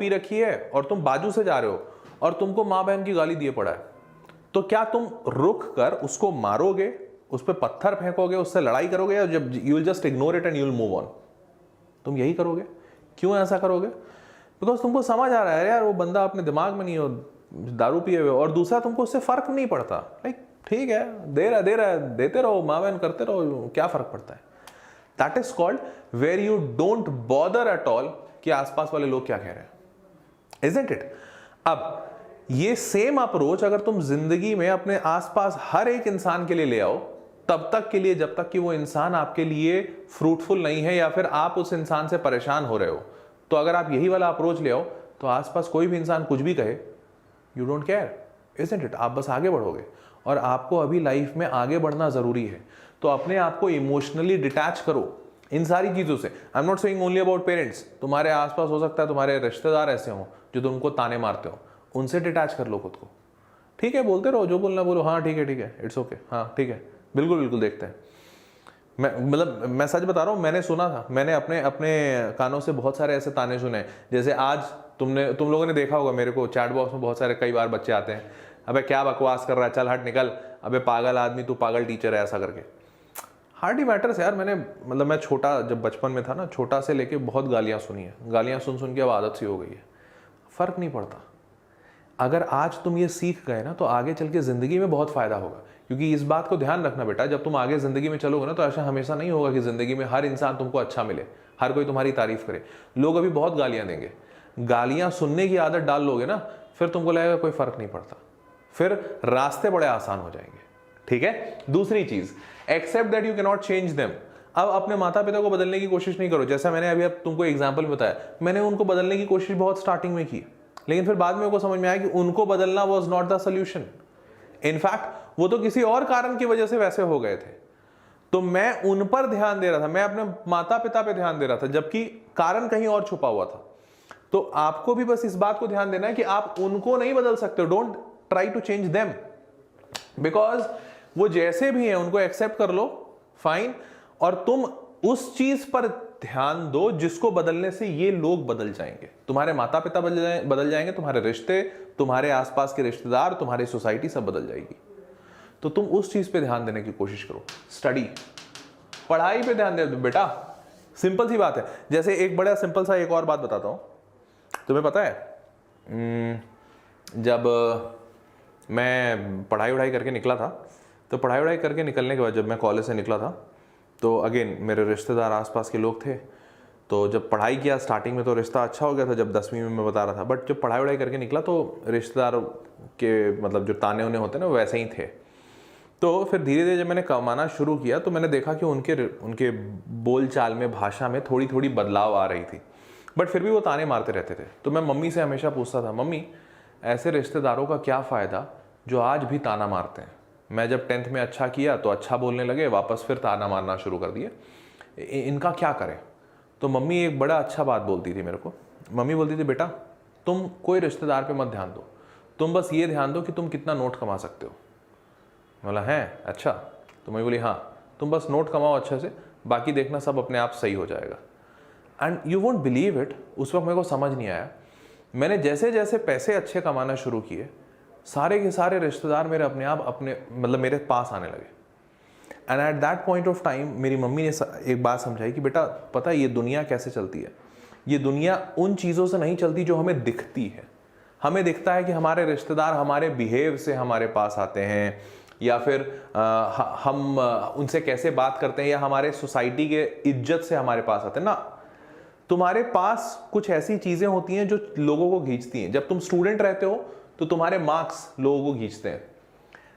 रखी है और तुम बाजू से जा रहे हो और तुमको माँ बहन की गाली दिए पड़ा है। तो क्या तुम रुक कर उसको मारोगे, उस पर पत्थर फेंकोगे, उससे लड़ाई करोगे, या जब you will just ignore it and you will move on? तुम यही करोगे। क्यों ऐसा करोगे? बिकॉज तुमको समझ आ रहा है यार वो बंदा अपने दिमाग में नहीं हो, दारू पिए हुए, और दूसरा तुमको उससे फर्क नहीं पड़ता। लाइक ठीक है, दे रहा है, देते रहो, माँ बहन करते रहो, क्या फर्क पड़ता है। That is called where you don't bother at all कि आसपास वाले लोग क्या कह रहे हैं, इजंट इट? अब ये सेम अप्रोच अगर तुम जिंदगी में अपने आसपास हर एक इंसान के लिए ले आओ, तब तक के लिए जब तक कि वो इंसान आपके लिए फ्रूटफुल नहीं है या फिर आप उस इंसान से परेशान हो रहे हो। तो अगर आप यही वाला अप्रोच ले आओ तो आसपास कोई भी इंसान कुछ भी कहे, you don't care, isn't it? आप बस आगे बढ़ोगे, और आपको अभी लाइफ में आगे बढ़ना जरूरी है। तो अपने आप को इमोशनली डिटैच करो इन सारी चीजों से। I am not saying only about parents. तुम्हारे आसपास हो सकता है तुम्हारे रिश्तेदार ऐसे हो जो तुमको ताने मारते हो, उनसे डिटैच कर लो खुद को। ठीक है, बोलते रहो, जो बोलना बोलो, हाँ ठीक है, इट्स ओके, हाँ ठीक है, बिल्कुल देखते हैं। मैं सच बता रहा हूँ, मैंने सुना था, मैंने अपने कानों से बहुत सारे ऐसे ताने सुने। जैसे आज तुम लोगों ने देखा होगा, मेरे को चैट बॉक्स में बहुत सारे कई बार बच्चे आते हैं, अबे क्या बकवास कर रहा है, चल हट निकल, अबे पागल आदमी, तू पागल टीचर है, ऐसा करके। हार्ड मैटर्स यार। मैं छोटा जब बचपन में था ना, छोटा से लेके बहुत गालियाँ सुनी है, गालियाँ सुन के अब आदत सी हो गई है। फर्क नहीं पड़ता। अगर आज तुम ये सीख गए ना, तो आगे चल के जिंदगी में बहुत फायदा होगा। क्योंकि इस बात को ध्यान रखना बेटा, जब तुम आगे जिंदगी में चलोगे ना, तो ऐसा हमेशा नहीं होगा कि जिंदगी में हर इंसान तुमको अच्छा मिले, हर कोई तुम्हारी तारीफ करे। लोग अभी बहुत गालियां देंगे, गालियां सुनने की आदत डाल लोगे ना, फिर तुमको लगेगा कोई फर्क नहीं पड़ता, फिर रास्ते बड़े आसान हो जाएंगे। ठीक है। दूसरी चीज, accept that you can not change them. अब अपने माता पिता को बदलने की कोशिश नहीं करो। जैसा मैंने अभी अब तुमको एग्जाम्पल बताया, मैंने उनको बदलने की कोशिश बहुत स्टार्टिंग में की, लेकिन फिर बाद में उनको समझ में आया कि उनको बदलना was not the solution. In fact वो तो किसी और कारण की वजह से वैसे हो गए थे। तो मैं उन पर ध्यान दे रहा था, मैं अपने माता पिता पे ध्यान दे रहा था, जबकि कारण कहीं और छुपा हुआ था। तो आपको भी बस इस बात को ध्यान देना है कि आप उनको नहीं बदल सकते। Don't try to change them, because वो जैसे भी हैं उनको एक्सेप्ट कर लो, फाइन, और तुम उस चीज पर ध्यान दो जिसको बदलने से ये लोग बदल जाएंगे। तुम्हारे माता पिता बदल जाएंगे, तुम्हारे रिश्ते, तुम्हारे आसपास के रिश्तेदार, तुम्हारी सोसाइटी सब बदल जाएगी। तो तुम उस चीज पे ध्यान देने की कोशिश करो। स्टडी, पढ़ाई पे ध्यान दे बेटा, सिंपल सी बात है। जैसे एक बड़ा सिंपल सा एक और बात बताता हूं, तुम्हें पता है जब मैं पढ़ाई वढ़ाई करके निकला था, तो पढ़ाई वढ़ाई करके निकलने के बाद जब मैं कॉलेज से निकला था, तो अगेन मेरे रिश्तेदार आसपास के लोग थे। तो जब पढ़ाई किया स्टार्टिंग में तो रिश्ता अच्छा हो गया था, जब 10वीं में मैं बता रहा था, बट जब पढ़ाई वढ़ाई करके निकला तो रिश्तेदार के मतलब जो ताने उन्हें होते ना वैसे ही थे। तो फिर धीरे धीरे जब मैंने कमाना शुरू किया तो मैंने देखा कि उनके बोल चाल में, भाषा में थोड़ी थोड़ी बदलाव आ रही थी, बट फिर भी वो ताने मारते रहते थे। तो मैं मम्मी से हमेशा पूछता था, मम्मी ऐसे रिश्तेदारों का क्या फ़ायदा जो आज भी ताना मारते हैं। मैं जब 10th में अच्छा किया तो अच्छा बोलने लगे, वापस फिर ताना मारना शुरू कर दिए, इनका क्या करें। तो मम्मी एक बड़ा अच्छा बात बोलती थी मेरे को। मम्मी बोलती थी, बेटा तुम कोई रिश्तेदार पे मत ध्यान दो, तुम बस ये ध्यान दो कि तुम कितना नोट कमा सकते हो। बोला है अच्छा। तो मैं बोली हाँ, तुम बस नोट कमाओ अच्छे से, बाकी देखना सब अपने आप सही हो जाएगा। And you won't believe it, उस वक्त मेरे को समझ नहीं आया। मैंने जैसे जैसे पैसे अच्छे कमाना शुरू किए, सारे के सारे रिश्तेदार मेरे अपने आप मतलब मेरे पास आने लगे। And at that point of time मेरी मम्मी ने एक बात समझाई कि बेटा पता है ये दुनिया कैसे चलती है। ये दुनिया उन चीज़ों से नहीं चलती जो हमें दिखती है। हमें दिखता है कि हमारे रिश्तेदार हमारे बिहेव से हमारे पास आते हैं, या फिर हम उनसे कैसे बात करते हैं, या हमारे सोसाइटी के इज्जत से हमारे पास आते हैं ना। तुम्हारे पास कुछ ऐसी चीजें होती हैं जो लोगों को खींचती हैं। जब तुम स्टूडेंट रहते हो तो तुम्हारे मार्क्स लोगों को खींचते हैं।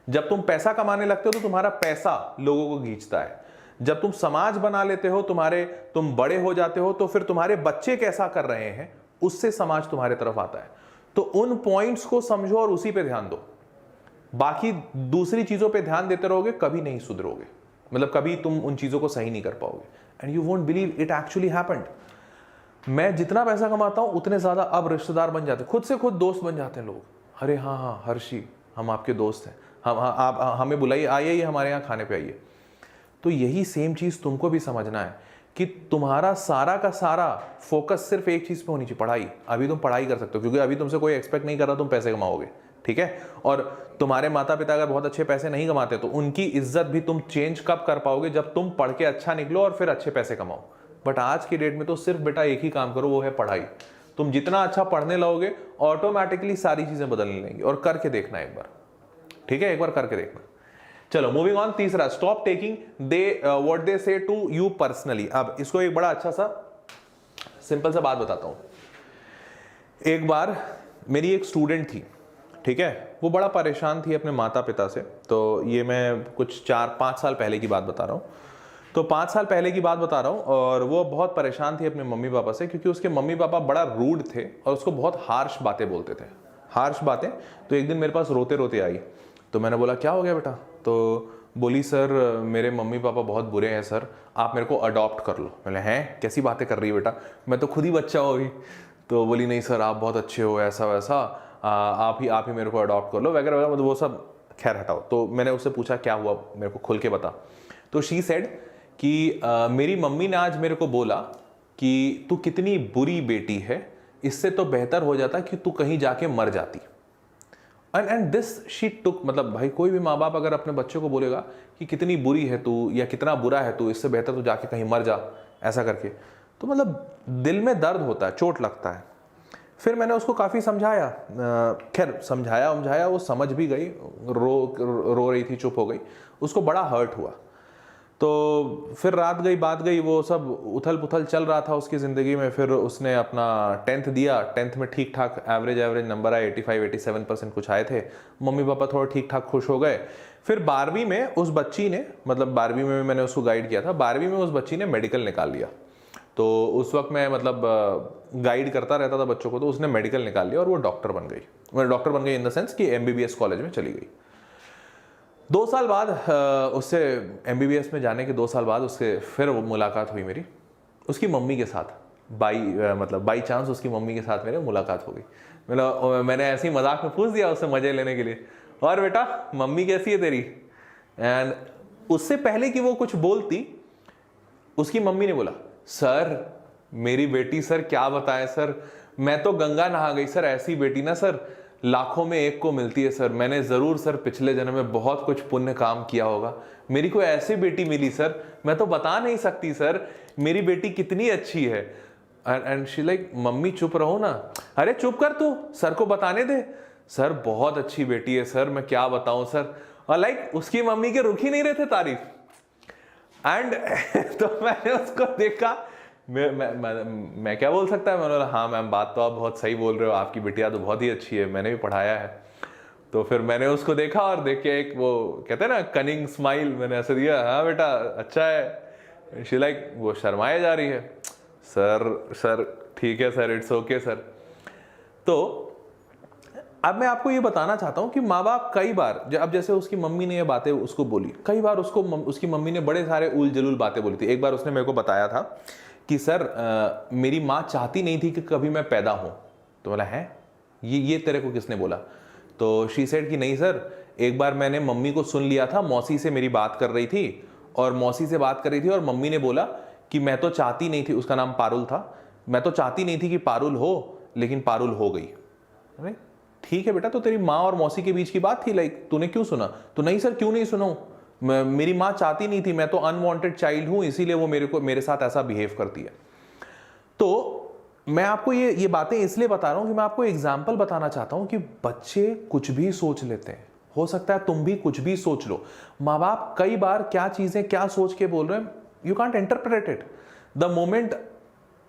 जब तुम पैसा कमाने लगते हो तो तुम्हारा पैसा लोगों को खींचता है। जब तुम समाज बना लेते हो, तुम बड़े हो जाते हो, तो फिर तुम्हारे बच्चे कैसा कर रहे हैं उससे समाज तुम्हारे तरफ आता है। तो उन पॉइंट्स को समझो और उसी पे ध्यान दो। बाकी दूसरी चीजों पे ध्यान देते रहोगे, कभी नहीं सुधरोगे, मतलब कभी तुम उन चीजों को सही नहीं कर पाओगे। And you won't believe it actually happened. मैं जितना पैसा कमाता हूं उतने ज्यादा अब रिश्तेदार बन जाते हैं, खुद से खुद दोस्त बन जाते हैं लोग। अरे हाँ हाँ हर्षी, हम आपके दोस्त हैं, हम आप हमें बुलाइए, आइए हमारे यहाँ खाने पे आइए। तो यही सेम चीज तुमको भी समझना है कि तुम्हारा सारा का सारा फोकस सिर्फ एक चीज पे होनी चाहिए, पढ़ाई। अभी तुम पढ़ाई कर सकते हो क्योंकि अभी तुमसे कोई एक्सपेक्ट नहीं कर रहा तुम पैसे कमाओगे, ठीक है। और तुम्हारे माता पिता अगर बहुत अच्छे पैसे नहीं कमाते तो उनकी इज्जत भी तुम चेंज कब कर पाओगे, जब तुम पढ़ के अच्छा निकलो और फिर अच्छे पैसे कमाओ। बट आज की डेट में तो सिर्फ बेटा एक ही काम करो, वो है पढ़ाई। तुम जितना अच्छा पढ़ने लगोगे ऑटोमेटिकली सारी चीजें बदलने लगेंगी। और करके देखना एक बार, ठीक है, एक बार करके देखना। चलो मूविंग ऑन। तीसरा, स्टॉप टेकिंग व्हाट दे से टू यू पर्सनली। अब इसको एक बड़ा अच्छा सा सिंपल सा बात बताता हूं। एक बार मेरी एक स्टूडेंट थी, ठीक है, वो बड़ा परेशान थी अपने माता पिता से। तो ये मैं कुछ 4-5 साल पहले की बात बता रहा हूं। तो 5 साल पहले की बात बता रहा हूं, और वो बहुत परेशान थी अपने मम्मी पापा से क्योंकि उसके मम्मी पापा बड़ा रूड थे और उसको बहुत हार्श बातें बोलते थे, हार्श बातें। तो एक दिन मेरे पास रोते रोते आई, तो मैंने बोला क्या हो गया बेटा? तो बोली सर मेरे मम्मी पापा बहुत बुरे हैं सर, आप मेरे को अडॉप्ट कर लो। मैंने, हैं कैसी बातें कर रही है बेटा, मैं तो खुद ही बच्चा हो अभी। तो बोली नहीं सर आप बहुत अच्छे हो, ऐसा वैसा, आप ही मेरे को अडॉप्ट कर लो वगैरह वगैरह, मतलब वो सब खैर हटाओ। तो मैंने उससे पूछा क्या हुआ, मेरे को खुल के बता। तो शी सेड कि मेरी मम्मी ने आज मेरे को बोला कि तू कितनी बुरी बेटी है, इससे तो बेहतर हो जाता कि तू कहीं जाके मर जाती। एंड दिस शी टुक, मतलब भाई कोई भी माँ बाप अगर अपने बच्चे को बोलेगा कि कितनी बुरी है तू या कितना बुरा है तू, इससे बेहतर तू जाके कहीं मर जा, ऐसा करके, तो मतलब दिल में दर्द होता है, चोट लगता है। फिर मैंने उसको काफ़ी समझाया, खैर समझाया वो समझ भी गई, रो रही थी, चुप हो गई, उसको बड़ा हर्ट हुआ। तो फिर रात गई बात गई, वो सब उथल पुथल चल रहा था उसकी ज़िंदगी में। फिर उसने अपना 10th दिया, 10th में ठीक ठाक एवरेज नंबर आए, 85-87% कुछ आए थे। मम्मी पापा थोड़ा ठीक ठाक खुश हो गए। फिर 12वीं में उस बच्ची ने, मतलब 12वीं में मैंने उसको गाइड किया था, 12वीं में उस बच्ची ने मेडिकल निकाल लिया। तो उस वक्त मैं मतलब गाइड करता रहता था बच्चों को, तो उसने मेडिकल निकाल लिया और वो डॉक्टर बन गई। डॉक्टर बन गई इन द सेंस कि MBBS कॉलेज में चली गई। 2 साल बाद उससे MBBS में जाने के 2 साल बाद उससे फिर मुलाकात हुई मेरी उसकी मम्मी के साथ। बाई चांस उसकी मम्मी के साथ मेरे मुलाकात हो गई। मैंने ऐसे ही मजाक में पूछ दिया उससे मजे लेने के लिए, और बेटा मम्मी कैसी है तेरी? एंड उससे पहले कि वो कुछ बोलती, उसकी मम्मी ने बोला सर मेरी बेटी, सर क्या बताएं सर, मैं तो गंगा नहा गई सर, ऐसी बेटी ना सर लाखों में एक को मिलती है सर, मैंने जरूर सर पिछले जन्म में बहुत कुछ पुण्य काम किया होगा, मेरी को ऐसी बेटी मिली सर, मैं तो बता नहीं सकती सर मेरी बेटी कितनी अच्छी है। एंड शी लाइक मम्मी चुप रहो ना, अरे चुप कर तू, सर को बताने दे, सर बहुत अच्छी बेटी है सर, मैं क्या बताऊं सर। और लाइक उसकी मम्मी के रुक ही नहीं रहे थे तारीफ। एंड तो मैंने उसको देखा, मैं क्या बोल सकता है, मैंने बोला हाँ मैम बात तो आप बहुत सही बोल रहे हो, आपकी बिटिया तो बहुत ही अच्छी है, मैंने भी पढ़ाया है। तो फिर मैंने उसको देखा और देख के एक वो कहते हैं ना कनिंग स्माइल मैंने ऐसे दिया, हाँ बेटा अच्छा है। शी लाइक वो शर्माए जा रही है, सर ठीक है सर, इट्स ओके सर। तो अब मैं आपको ये बताना चाहता हूँ कि माँ बाप कई बार, अब जैसे उसकी मम्मी ने ये बातें उसको बोली, कई बार उसकी मम्मी ने बड़े सारे उल जलूल बातें बोली थी। एक बार उसने मेरे को बताया था कि सर मेरी माँ चाहती नहीं थी कि कभी मैं पैदा हूँ। तो बोला है ये तेरे को किसने बोला? तो शी सेड कि नहीं सर, एक बार मैंने मम्मी को सुन लिया था, मौसी से मेरी बात कर रही थी और मौसी से बात कर रही थी और मम्मी ने बोला कि मैं तो चाहती नहीं थी, उसका नाम पारुल था, मैं तो चाहती नहीं थी कि पारुल हो, लेकिन पारुल हो गई। ठीक है बेटा, तो तेरी माँ और मौसी के बीच की बात थी, लाइक तूने क्यों सुना? तो नहीं सर क्यों नहीं सुना, मेरी माँ चाहती नहीं थी, मैं तो अनवांटेड चाइल्ड हूं, इसीलिए वो मेरे साथ ऐसा बिहेव करती है। तो मैं आपको ये बातें इसलिए बता रहा हूं कि मैं आपको एग्जाम्पल बताना चाहता हूं कि बच्चे कुछ भी सोच लेते हैं, हो सकता है तुम भी कुछ भी सोच लो। माँ बाप कई बार क्या चीजें क्या सोच के बोल रहे हैं, you can't interpret it. The moment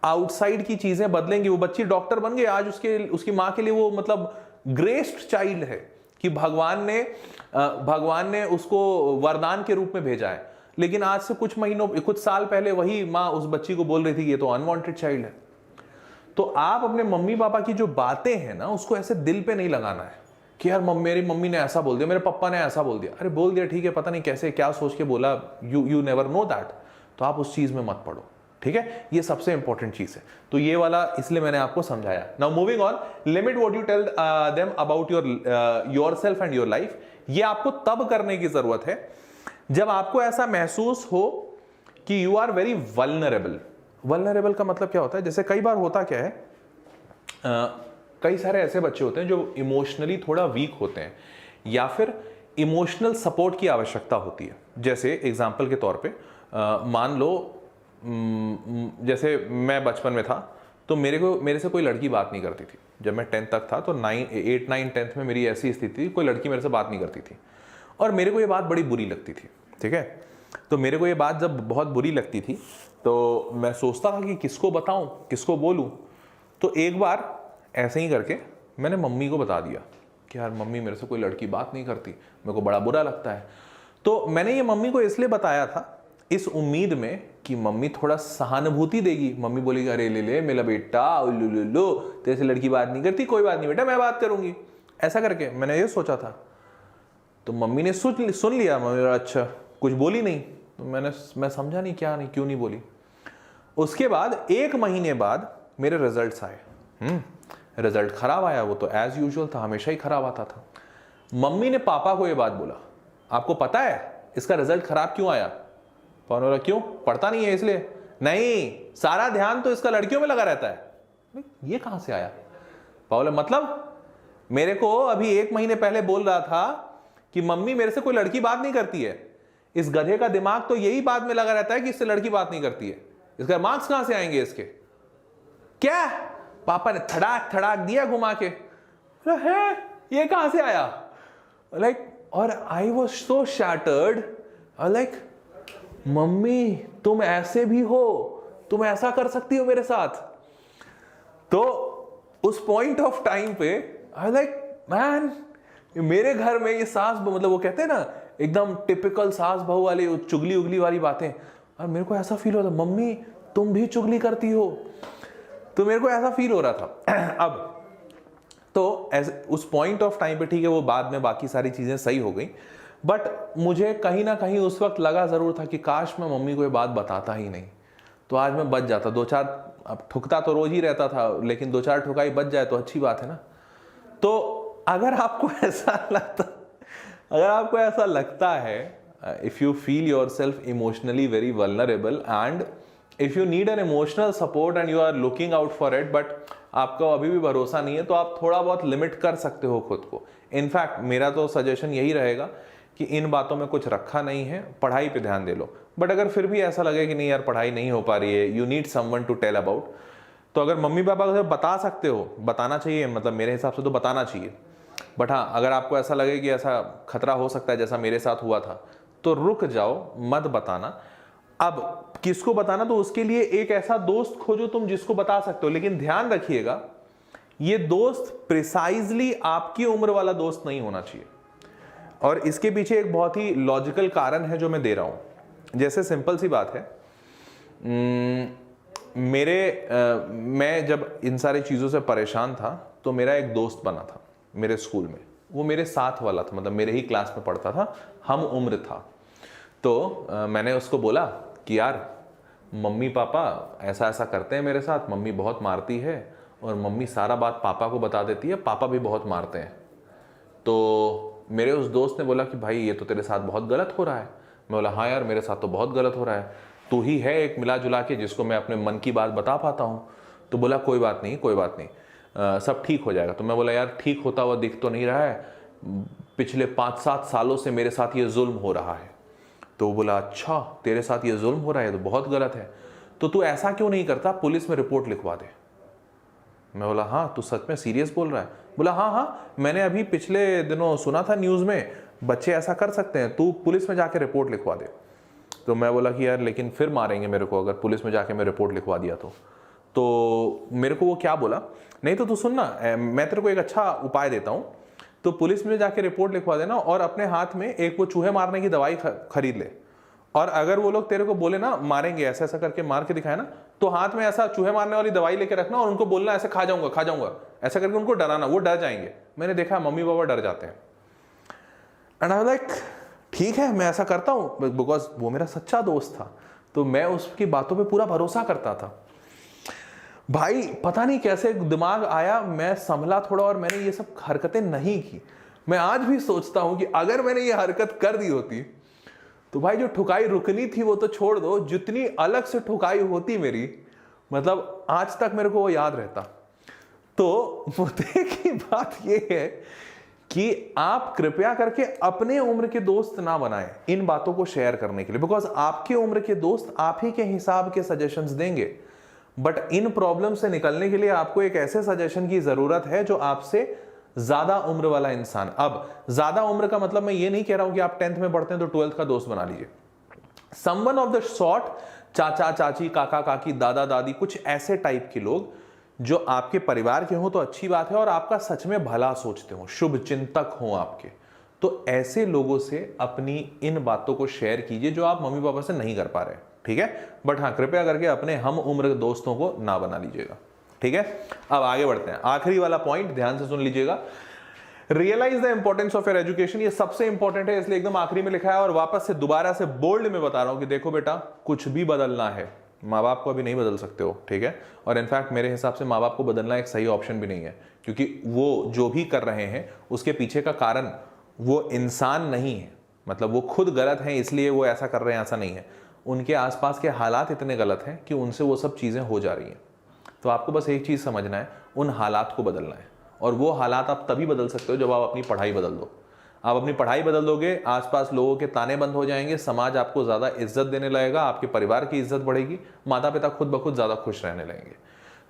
outside की चीजें बदलेंगी। वो बच्ची डॉक्टर बन गई, आज उसकी माँ के लिए वो मतलब ग्रेस्ड चाइल्ड है कि भगवान ने उसको वरदान के रूप में भेजा है। लेकिन आज से कुछ साल पहले वही माँ उस बच्ची को बोल रही थी कि ये तो अनवांटेड चाइल्ड है। तो आप अपने मम्मी पापा की जो बातें हैं ना, उसको ऐसे दिल पे नहीं लगाना है कि यार मेरी मम्मी ने ऐसा बोल दिया, मेरे पापा ने ऐसा बोल दिया। अरे बोल दिया ठीक है, पता नहीं कैसे क्या सोच के बोला, यू नेवर नो दैट। तो आप उस चीज में मत पड़ो, ठीक है। ये सबसे इंपॉर्टेंट चीज है। तो ये वाला इसलिए मैंने आपको समझाया। Now moving on, limit what you tell them about yourself and your life. ये आपको तब करने की जरूरत है जब आपको ऐसा महसूस हो कि you are very vulnerable. Vulnerable का मतलब क्या होता है? जैसे कई बार होता क्या है, कई सारे ऐसे बच्चे होते हैं जो इमोशनली थोड़ा वीक होते हैं या फिर इमोशनल सपोर्ट की आवश्यकता होती है। जैसे एग्जांपल के तौर पे मान लो जैसे मैं बचपन में था तो मेरे से कोई लड़की बात नहीं करती थी। जब मैं 10th तक था तो 8, 9, 10th में मेरी ऐसी स्थिति थी, कोई लड़की मेरे से बात नहीं करती थी और मेरे को ये बात बड़ी बुरी लगती थी, ठीक है। तो मेरे को ये बात जब बहुत बुरी लगती थी तो मैं सोचता था कि किसको बताऊं, किसको बोलूं। तो एक बार ऐसे ही करके मैंने मम्मी को बता दिया कि यार मम्मी मेरे से कोई लड़की बात नहीं करती, मेरे को बड़ा बुरा लगता है। तो मैंने ये मम्मी को इसलिए बताया था इस उम्मीद में कि मम्मी थोड़ा सहानुभूति देगी। मम्मी बोलेगी अरे ले मेरा बेटा लो तेरे से लड़की बात नहीं करती, कोई बात नहीं बेटा मैं बात करूंगी, ऐसा करके मैंने ये सोचा था। तो मम्मी ने सुन लिया। मम्मी अच्छा कुछ बोली नहीं। तो मैं समझा नहीं क्यों नहीं बोली। उसके बाद 1 महीने बाद मेरे रिजल्ट्स आए। रिजल्ट खराब आया। वो तो एज यूजुअल था, हमेशा ही खराब आता था। मम्मी ने पापा को ये बात बोला, आपको पता है इसका रिजल्ट खराब क्यों आया? पापा ने बोला क्यों, पढ़ता नहीं है इसलिए? नहीं, सारा ध्यान तो इसका लड़कियों में लगा रहता है। ये कहां से आया? पापा बोले मतलब मेरे को अभी 1 महीने पहले बोल रहा था कि मम्मी मेरे से कोई लड़की बात नहीं करती है। इस गधे का दिमाग तो यही बात में लगा रहता है कि इससे लड़की बात नहीं करती है। इसका मार्क्स कहां से आएंगे इसके? क्या पापा ने थड़ाक दिया घुमा के, है ये कहां से आया? लाइक और I was so shattered. Like mummy तुम ऐसे भी हो, तुम ऐसा कर सकती हो मेरे साथ? तो उस पॉइंट ऑफ टाइम पे आई लाइक मैन, मेरे घर में ये सास मतलब वो कहते हैं ना एकदम टिपिकल सास बहू वाली चुगली उगली वाली बातें, और मेरे को ऐसा फील होता मम्मी तुम भी चुगली करती हो। तो मेरे को ऐसा फील हो रहा था। अब तो उस पॉइंट ऑफ टाइम पे ठीक है वो बाद में बाकी सारी चीजें सही हो गई, बट मुझे कहीं ना कहीं उस वक्त लगा जरूर था कि काश मैं मम्मी को ये बात बताता ही नहीं, तो आज मैं बच जाता। 2-4 अब ठुकता तो रोज ही रहता था, लेकिन 2-4 ठुकाई बच जाए तो अच्छी बात है ना। तो अगर आपको ऐसा लगता है, if you feel yourself emotionally very vulnerable and if you need an emotional support and you are looking out for it, but आपको अभी भी भरोसा नहीं है, तो आप थोड़ा बहुत लिमिट कर सकते हो खुद को। इनफैक्ट मेरा तो सजेशन यही रहेगा कि इन बातों में कुछ रखा नहीं है, पढ़ाई पे ध्यान दे लो। बट अगर फिर भी ऐसा लगे कि नहीं यार पढ़ाई नहीं हो पा रही है, you need someone to tell about, तो अगर मम्मी पापा को बता सकते हो, बताना चाहिए, मतलब मेरे हिसाब से तो बताना चाहिए। बट हाँ, अगर आपको ऐसा लगे कि ऐसा खतरा हो सकता है जैसा मेरे साथ हुआ था, तो रुक जाओ, मत बताना। अब किसको बताना, तो उसके लिए एक ऐसा दोस्त खोजो तुम जिसको बता सकते हो, लेकिन ध्यान रखिएगा ये दोस्त प्रिसाइजली आपकी उम्र वाला दोस्त नहीं होना चाहिए। और इसके पीछे एक बहुत ही लॉजिकल कारण है जो मैं दे रहा हूं। जैसे सिंपल सी बात है, मैं जब इन सारी चीज़ों से परेशान था तो मेरा एक दोस्त बना था मेरे स्कूल में। वो मेरे साथ वाला था, मतलब मेरे ही क्लास में पढ़ता था, हम उम्र था। तो मैंने उसको बोला कि यार मम्मी पापा ऐसा ऐसा करते हैं मेरे साथ, मम्मी बहुत मारती है और मम्मी सारा बात पापा को बता देती है, पापा भी बहुत मारते हैं। तो मेरे उस दोस्त ने बोला कि भाई ये तो तेरे साथ बहुत गलत हो रहा है। मैं बोला हाँ यार मेरे साथ तो बहुत गलत हो रहा है, तू ही है एक मिला जुला के जिसको मैं अपने मन की बात बता पाता हूँ। तो बोला कोई बात नहीं सब ठीक हो जाएगा। तो मैं बोला यार ठीक होता हुआ दिख तो नहीं रहा है, पिछले 5-7 सालों से मेरे साथ ये जुल्म हो रहा है। तो वो बोला अच्छा तेरे साथ ये जुल्म हो रहा है, तो बहुत गलत है, तो तू ऐसा क्यों नहीं करता, पुलिस में रिपोर्ट लिखवा दे। मैं बोला हाँ तू सच में सीरियस बोल रहा है? बोला हाँ मैंने अभी पिछले दिनों सुना था न्यूज़ में बच्चे ऐसा कर सकते हैं, तू पुलिस में जाके रिपोर्ट लिखवा दे। तो मैं बोला कि यार लेकिन फिर मारेंगे मेरे को अगर पुलिस में जाके मैं रिपोर्ट लिखवा दिया तो मेरे को वो क्या बोला, नहीं तो तू सुन ना, मैं तेरे को एक अच्छा उपाय देता हूँ, तो पुलिस में जाके रिपोर्ट लिखवा देना और अपने हाथ में एक वो चूहे मारने की दवाई खरीद ले, और अगर वो लोग तेरे को बोले ना मारेंगे, ऐसा ऐसा करके मार के दिखाए ना, तो हाथ में ऐसा चूहे मारने वाली दवाई लेके रखना और उनको बोलना ऐसे खा जाऊंगा, ऐसा करके उनको डराना, वो डर जाएंगे। मैंने देखा मम्मी पापा डर जाते हैं। एंड आई लाइक ठीक है, मैं ऐसा करता हूँ, बिकॉज वो मेरा सच्चा दोस्त था, तो मैं उसकी बातों पे पूरा भरोसा करता था। भाई पता नहीं कैसे दिमाग आया, मैं संभला थोड़ा और मैंने ये सब हरकतें नहीं की। मैं आज भी सोचता हूं कि अगर मैंने ये हरकत कर दी होती तो भाई जो ठुकाई रुकनी थी वो तो छोड़ दो, जितनी अलग से ठुकाई होती मेरी, मतलब आज तक मेरे को वो याद रहता। तो मुद्दे की बात ये है कि आप कृपया करके अपने उम्र के दोस्त ना बनाएं इन बातों को शेयर करने के लिए, बिकॉज आपके उम्र के दोस्त आप ही के हिसाब के सजेशंस देंगे, बट इन प्रॉब्लम से निकलने के लिए आपको एक ऐसे सजेशन की जरूरत है जो आपसे ज्यादा उम्र वाला इंसान। अब ज्यादा उम्र का मतलब मैं ये नहीं कह रहा हूं कि आप 10th में पढ़ते हैं तो 12th का दोस्त बना लीजिए। समवन ऑफ द सॉर्ट, चाचा चाची, काका काकी, दादा दादी, कुछ ऐसे टाइप के लोग जो आपके परिवार के हों तो अच्छी बात है और आपका सच में भला सोचते हो, शुभ चिंतक हों आपके, तो ऐसे लोगों से अपनी इन बातों को शेयर कीजिए जो आप मम्मी पापा से नहीं कर पा रहे, ठीक है। बट हाँ, कृपया करके अपने हम उम्र के दोस्तों को ना बना लीजिएगा, ठीक है। अब आगे बढ़ते हैं, आखिरी वाला पॉइंट ध्यान से सुन लीजिएगा। Realise the importance of your education. ये सबसे इंपॉर्टेंट है, इसलिए एकदम आखिरी में लिखा है और वापस से दोबारा से बोल्ड में बता रहा हूं कि देखो बेटा, कुछ भी बदलना है, माँ बाप को अभी नहीं बदल सकते हो, ठीक है। और इनफैक्ट मेरे हिसाब से माँ बाप को बदलना एक सही ऑप्शन भी नहीं है, क्योंकि वो जो भी कर रहे हैं उसके पीछे का कारण वो इंसान नहीं है, मतलब वो खुद गलत हैं इसलिए वो ऐसा कर रहे हैं, ऐसा नहीं है। उनके आसपास के हालात इतने गलत हैं कि उनसे वो सब चीज़ें हो जा रही हैं। तो आपको बस एक चीज़ समझना है, उन हालात को बदलना है, और वो हालात आप तभी बदल सकते हो जब आप अपनी पढ़ाई बदल दो। आप अपनी पढ़ाई बदल दोगे, आसपास लोगों के ताने बंद हो जाएंगे, समाज आपको ज़्यादा इज्जत देने लगेगा, आपके परिवार की इज्जत बढ़ेगी, माता पिता खुद ब खुद ज़्यादा खुश रहने लगेंगे।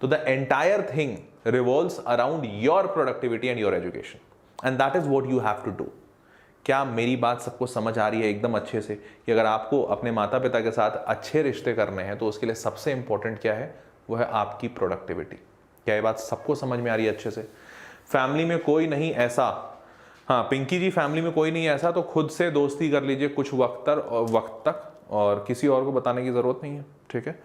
तो the entire thing revolves around your productivity and your education, and that is what you have to do. क्या मेरी बात सबको समझ आ रही है एकदम अच्छे से कि अगर आपको अपने माता पिता के साथ अच्छे रिश्ते करने हैं तो उसके लिए सबसे इंपॉर्टेंट क्या है, वो है आपकी प्रोडक्टिविटी। क्या ये बात सबको समझ में आ रही है अच्छे से? फैमिली में कोई नहीं ऐसा, हाँ पिंकी जी, फैमिली में कोई नहीं ऐसा तो खुद से दोस्ती कर लीजिए कुछ वक्त तक, और किसी और को बताने की ज़रूरत नहीं है, ठीक है।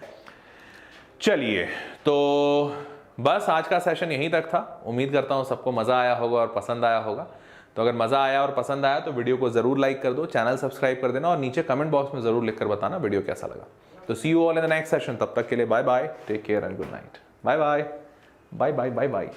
चलिए, तो बस आज का सेशन यहीं तक था। उम्मीद करता हूँ सबको मज़ा आया होगा और पसंद आया होगा। तो अगर मज़ा आया और पसंद आया तो वीडियो को ज़रूर लाइक कर दो, चैनल सब्सक्राइब कर देना और नीचे कमेंट बॉक्स में ज़रूर लिखकर बताना वीडियो कैसा लगा। तो see you all in the next session, तब तक के लिए bye bye, take care and good night. Bye bye bye bye bye bye.